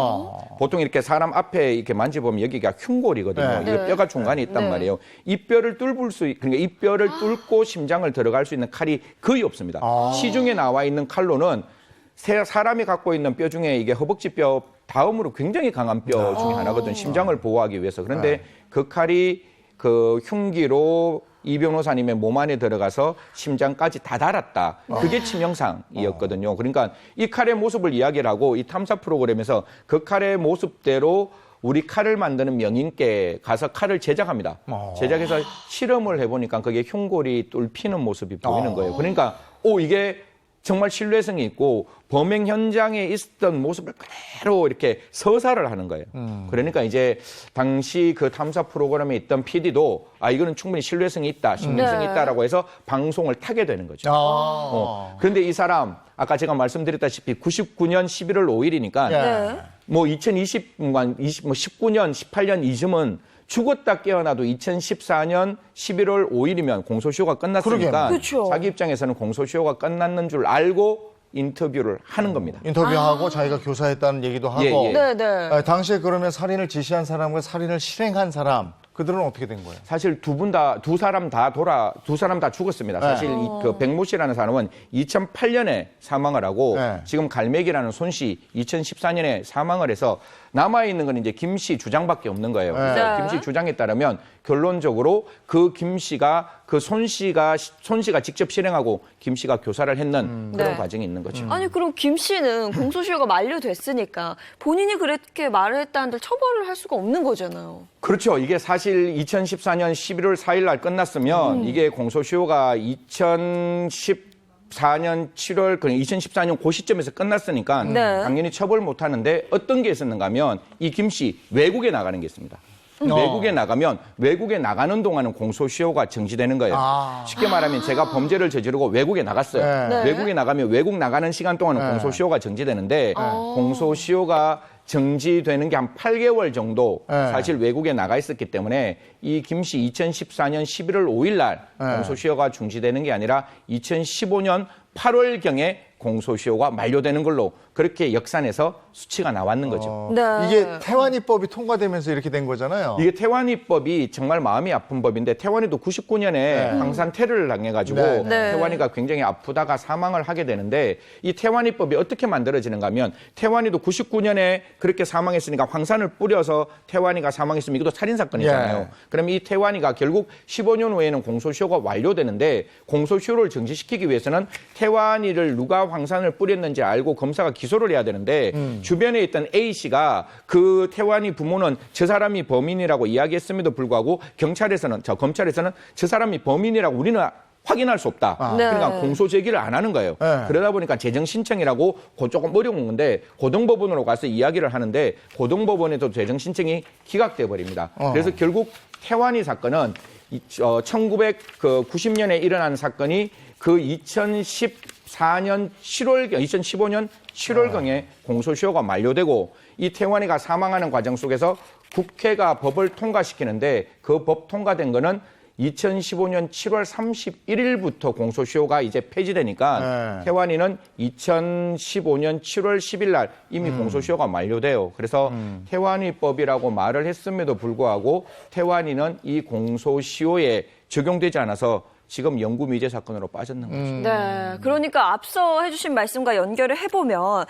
보통 이렇게 사람 앞에 이렇게 만져보면 여기가 흉골이거든요. 네. 이게 뼈가 중간에 있단 네. 말이에요. 이 뼈를 그러니까 이 뼈를 뚫고 심장을 들어갈 수 있는 칼이 거의 없습니다. 시중에 나와 있는 칼로는 사람이 갖고 있는 뼈 중에 이게 허벅지 뼈 다음으로 굉장히 강한 뼈 중에 하나거든요. 심장을 보호하기 위해서. 그런데 그 칼이 그 흉기로 이 변호사님의 몸 안에 들어가서 심장까지 다 달았다. 그게 치명상이었거든요. 그러니까 이 칼의 모습을 이야기를 하고 이 탐사 프로그램에서 그 칼의 모습대로 우리 칼을 만드는 명인께 가서 칼을 제작합니다. 제작해서 실험을 해보니까 그게 흉골이 뚫히는 모습이 보이는 거예요. 그러니까 이게 정말 신뢰성이 있고 범행 현장에 있었던 모습을 그대로 이렇게 서사를 하는 거예요. 그러니까 이제 당시 그 탐사 프로그램에 있던 PD도 이거는 충분히 신뢰성이 있다, 신빙성이 있다라고 해서 방송을 타게 되는 거죠. 그런데 이 사람 아까 제가 말씀드렸다시피 99년 11월 5일이니까 뭐 19년, 18년 이쯤은 죽었다 깨어나도 2014년 11월 5일이면 공소시효가 끝났으니까 그렇죠. 자기 입장에서는 공소시효가 끝났는 줄 알고 인터뷰를 하는 겁니다. 인터뷰하고 자기가 교사했다는 얘기도 하고. 네, 네. 당시에 그러면 살인을 지시한 사람과 살인을 실행한 사람 그들은 어떻게 된 거예요? 사실 두 사람 다 죽었습니다. 사실 그 백모 씨라는 사람은 2008년에 사망을 하고 지금 갈매기라는 손 씨 2014년에 사망을 해서 남아 있는 건 이제 김 씨 주장밖에 없는 거예요. 그래서 김 씨 주장에 따르면 결론적으로 그 김 씨가 그 손 씨가 직접 실행하고 김 씨가 교사를 했는 그런 과정이 있는 거죠. 아니 그럼 김 씨는 공소시효가 만료됐으니까 본인이 그렇게 말을 했다는데 처벌을 할 수가 없는 거잖아요. 그렇죠. 이게 사실 2014년 11월 4일 날 끝났으면 이게 공소시효가 2014년 7월, 2014년 그 시점에서 끝났으니까 당연히 처벌 못 하는데 어떤 게 있었는가 하면 이 김 씨 외국에 나가는 게 있습니다. 외국에 나가면 외국에 나가는 동안은 공소시효가 정지되는 거예요. 쉽게 말하면 제가 범죄를 저지르고 외국에 나갔어요. 외국에 나가면 외국 나가는 시간 동안은 공소시효가 정지되는데 공소시효가 정지되는 게 한 8개월 정도 사실 외국에 나가 있었기 때문에 이 김 씨 2014년 11월 5일 날 공소시효가 중지되는 게 아니라 2015년 8월경에 공소시효가 만료되는 걸로 그렇게 역산해서 수치가 나왔는 거죠. 이게 태완이법이 통과되면서 이렇게 된 거잖아요. 이게 태완이법이 정말 마음이 아픈 법인데 태완이도 99년에 황산 테러를 당해가지고 태완이가 굉장히 아프다가 사망을 하게 되는데 이 태완이법이 어떻게 만들어지는가 하면 태완이도 99년에 그렇게 사망했으니까 황산을 뿌려서 태완이가 사망했으면 이것도 살인사건이잖아요. 그럼 이 태완이가 결국 15년 후에는 공소시효가 완료되는데 공소시효를 정지시키기 위해서는 태완이를 누가 황산을 뿌렸는지 알고 검사가 기소를 해야 되는데 주변에 있던 A씨가 그 태완이 부모는 저 사람이 범인이라고 이야기했음에도 불구하고 검찰에서는 저 사람이 범인이라고 우리는 확인할 수 없다. 네. 그러니까 공소 제기를 안 하는 거예요. 네. 그러다 보니까 재정 신청이라고 조금 어려운 건데 고등법원으로 가서 이야기를 하는데 고등법원에도 재정 신청이 기각돼 버립니다. 그래서 결국 태완이 사건은 1990년에 일어난 사건이 그 2015년 7월경에 공소시효가 만료되고 이 태완이가 사망하는 과정 속에서 국회가 법을 통과시키는데 그 법 통과된 거는 2015년 7월 31일부터 공소시효가 이제 폐지되니까 태완이는 2015년 7월 10일 날 이미 공소시효가 만료돼요. 그래서 태완이법이라고 말을 했음에도 불구하고 태완이는 이 공소시효에 적용되지 않아서 지금 영구미제 사건으로 빠졌는 거죠. 네, 그러니까 앞서 해주신 말씀과 연결을 해보면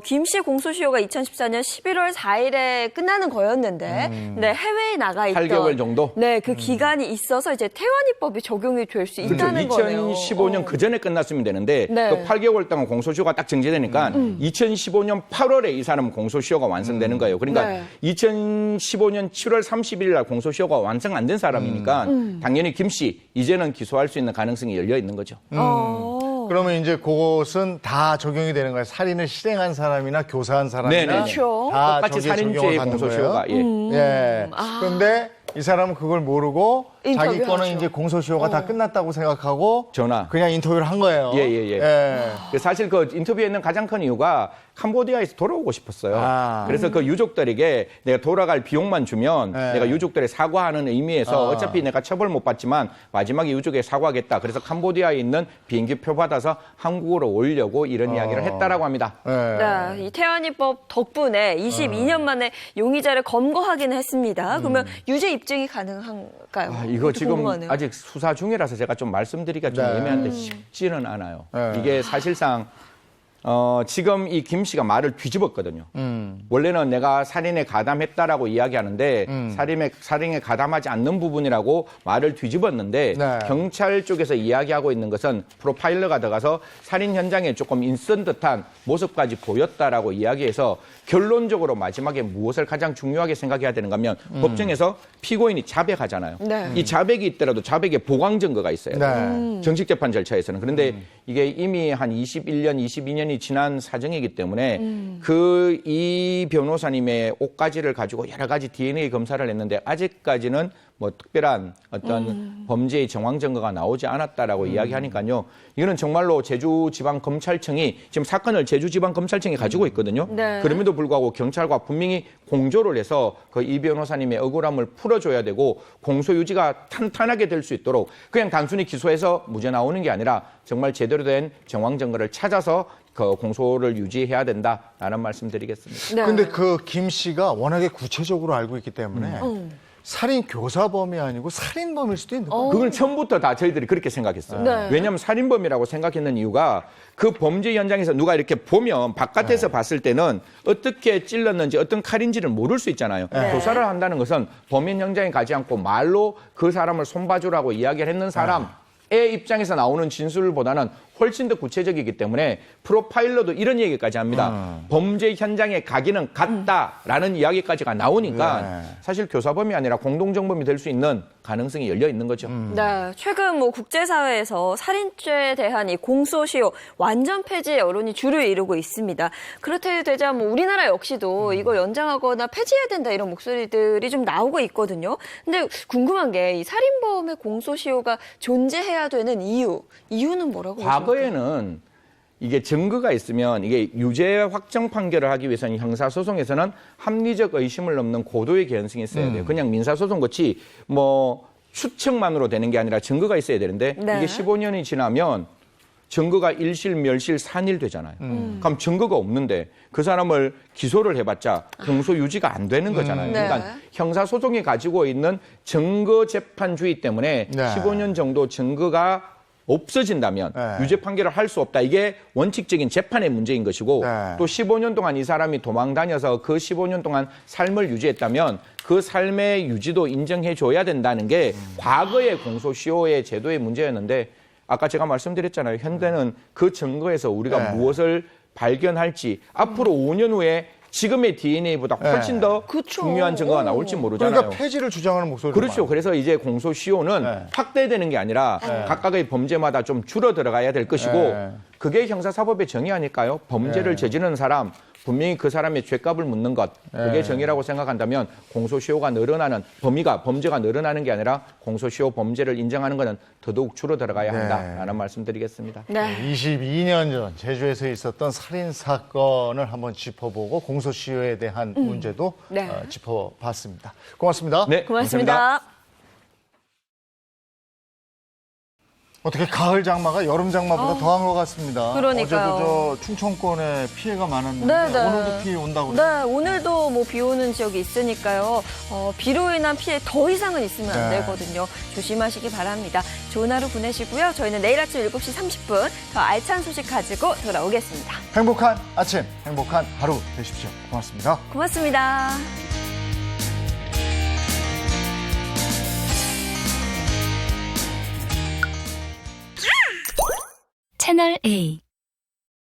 김 씨 공소시효가 2014년 11월 4일에 끝나는 거였는데 네, 해외에 나가 있던 8개월 정도? 네, 그 기간이 있어서 이제 태완이법이 적용이 될 수 있다는 거네요. 2015년 그 전에 끝났으면 되는데 네. 그 8개월 동안 공소시효가 딱 정지되니까 2015년 8월에 이 사람 공소시효가 완성되는 거예요. 그러니까 네. 2015년 7월 31일 날 공소시효가 완성 안 된 사람이니까 당연히 김 씨 이제는 기소할 수 있는 가능성이 열려 있는 거죠. 그러면 이제 그것은 다 적용이 되는 거예요. 살인을 실행한 사람이나 교사한 사람이나 네네. 그렇죠. 다 똑같이 저기에 적용을 살인죄의 받는 공소시효가 거예요. 예. 그런데 이 사람은 그걸 모르고 자기 인터뷰하죠. 거는 이제 공소시효가 다 끝났다고 생각하고 전화. 그냥 인터뷰를 한 거예요. 예. 사실 그 인터뷰에 있는 가장 큰 이유가 캄보디아에서 돌아오고 싶었어요. 그래서 그 유족들에게 내가 돌아갈 비용만 주면 내가 유족들에 사과하는 의미에서 어차피 내가 처벌 못 받지만 마지막에 유족에 사과하겠다. 그래서 캄보디아에 있는 비행기표 받아서 한국으로 오려고 이런 이야기를 했다라고 합니다. 네, 이 태완이법 덕분에 22년 만에 용의자를 검거하기는 했습니다. 그러면 유죄 입증이 가능한가요? 이거 지금 궁금하네요. 아직 수사 중이라서 제가 좀 말씀드리기가 좀 애매한데 쉽지는 않아요. 이게 사실상 지금 이 김 씨가 말을 뒤집었거든요. 원래는 내가 살인에 가담했다라고 이야기하는데 살인에 가담하지 않는 부분이라고 말을 뒤집었는데 경찰 쪽에서 이야기하고 있는 것은 프로파일러가 들어가서 살인 현장에 조금 있은 듯한 모습까지 보였다라고 이야기해서 결론적으로 마지막에 무엇을 가장 중요하게 생각해야 되는가 하면 법정에서 피고인이 자백하잖아요. 네. 이 자백이 있더라도 자백에 보강 증거가 있어요. 정식 재판 절차에서는. 그런데 이게 이미 한 21년, 22년이 지난 사정이기 때문에 이 변호사님의 옷가지를 가지고 여러 가지 DNA 검사를 했는데 아직까지는 뭐 특별한 어떤 범죄의 정황 증거가 나오지 않았다라고 이야기하니까요. 이거는 정말로 제주지방검찰청이 지금 사건을 제주지방검찰청이 가지고 있거든요. 그럼에도 불구하고 경찰과 분명히 공조를 해서 그 이 변호사님의 억울함을 풀어줘야 되고 공소 유지가 탄탄하게 될 수 있도록 그냥 단순히 기소해서 무죄 나오는 게 아니라 정말 제대로 된 정황 증거를 찾아서 그 공소를 유지해야 된다라는 말씀드리겠습니다. 근데 그 김 씨가 워낙에 구체적으로 알고 있기 때문에 살인 교사범이 아니고 살인범일 수도 있는 거예요. 그건 처음부터 다 저희들이 그렇게 생각했어요. 왜냐하면 살인범이라고 생각했는 이유가 그 범죄 현장에서 누가 이렇게 보면 바깥에서 봤을 때는 어떻게 찔렀는지 어떤 칼인지를 모를 수 있잖아요. 교사를 한다는 것은 범인 현장에 가지 않고 말로 그 사람을 손봐주라고 이야기를 했는 사람의 입장에서 나오는 진술보다는 훨씬 더 구체적이기 때문에 프로파일러도 이런 얘기까지 합니다. 범죄 현장에 가기는 같다라는 이야기까지가 나오니까 사실 교사범이 아니라 공동정범이 될 수 있는 가능성이 열려 있는 거죠. 네, 최근 뭐 국제사회에서 살인죄에 대한 이 공소시효 완전 폐지의 여론이 줄을 이루고 있습니다. 그렇게 되자 뭐 우리나라 역시도 이걸 연장하거나 폐지해야 된다 이런 목소리들이 좀 나오고 있거든요. 근데 궁금한 게 이 살인범의 공소시효가 존재해야 되는 이유는 뭐라고 보십니까? 과거에는 이게 증거가 있으면 이게 유죄 확정 판결을 하기 위해서는 형사소송에서는 합리적 의심을 넘는 고도의 개연성이 있어야 돼요. 그냥 민사소송같이 뭐 추측만으로 되는 게 아니라 증거가 있어야 되는데 이게 15년이 지나면 증거가 일실, 멸실, 산일 되잖아요. 그럼 증거가 없는데 그 사람을 기소를 해봤자 공소 유지가 안 되는 거잖아요. 그러니까 형사소송이 가지고 있는 증거 재판주의 때문에 15년 정도 증거가 없어진다면 유죄 판결을 할 수 없다. 이게 원칙적인 재판의 문제인 것이고 또 15년 동안 이 사람이 도망 다녀서 그 15년 동안 삶을 유지했다면 그 삶의 유지도 인정해줘야 된다는 게 과거의 공소시효의 제도의 문제였는데 아까 제가 말씀드렸잖아요. 현대는 그 증거에서 우리가 무엇을 발견할지 앞으로 5년 후에 지금의 DNA보다 훨씬 더 중요한 증거가 나올지 모르잖아요. 그러니까 폐지를 주장하는 목소리도 그렇죠. 그래서 이제 공소시효는 확대되는 게 아니라 각각의 범죄마다 좀 줄어 들어가야 될 것이고 그게 형사사법의 정의 아닐까요? 범죄를 저지르는 사람 분명히 그 사람의 죄값을 묻는 것 그게 정의라고 생각한다면 공소시효가 늘어나는 범죄가 늘어나는 게 아니라 공소시효 범죄를 인정하는 것은 더더욱 줄어 들어가야 한다라는 말씀드리겠습니다. 22년 전 제주에서 있었던 살인 사건을 한번 짚어보고 공소시효에 대한 문제도 짚어봤습니다. 고맙습니다. 네, 고맙습니다. 어떻게 가을 장마가 여름 장마보다 더한 것 같습니다. 그러니까요. 어제도 저 충청권에 피해가 많았는데 네네. 오늘도 피해 온다고 네, 오늘도 뭐 비 오는 지역이 있으니까요. 비로 인한 피해 더 이상은 있으면 안 되거든요. 조심하시기 바랍니다. 좋은 하루 보내시고요. 저희는 내일 아침 7시 30분 더 알찬 소식 가지고 돌아오겠습니다. 행복한 아침, 행복한 하루 되십시오. 고맙습니다. 고맙습니다. 채널 A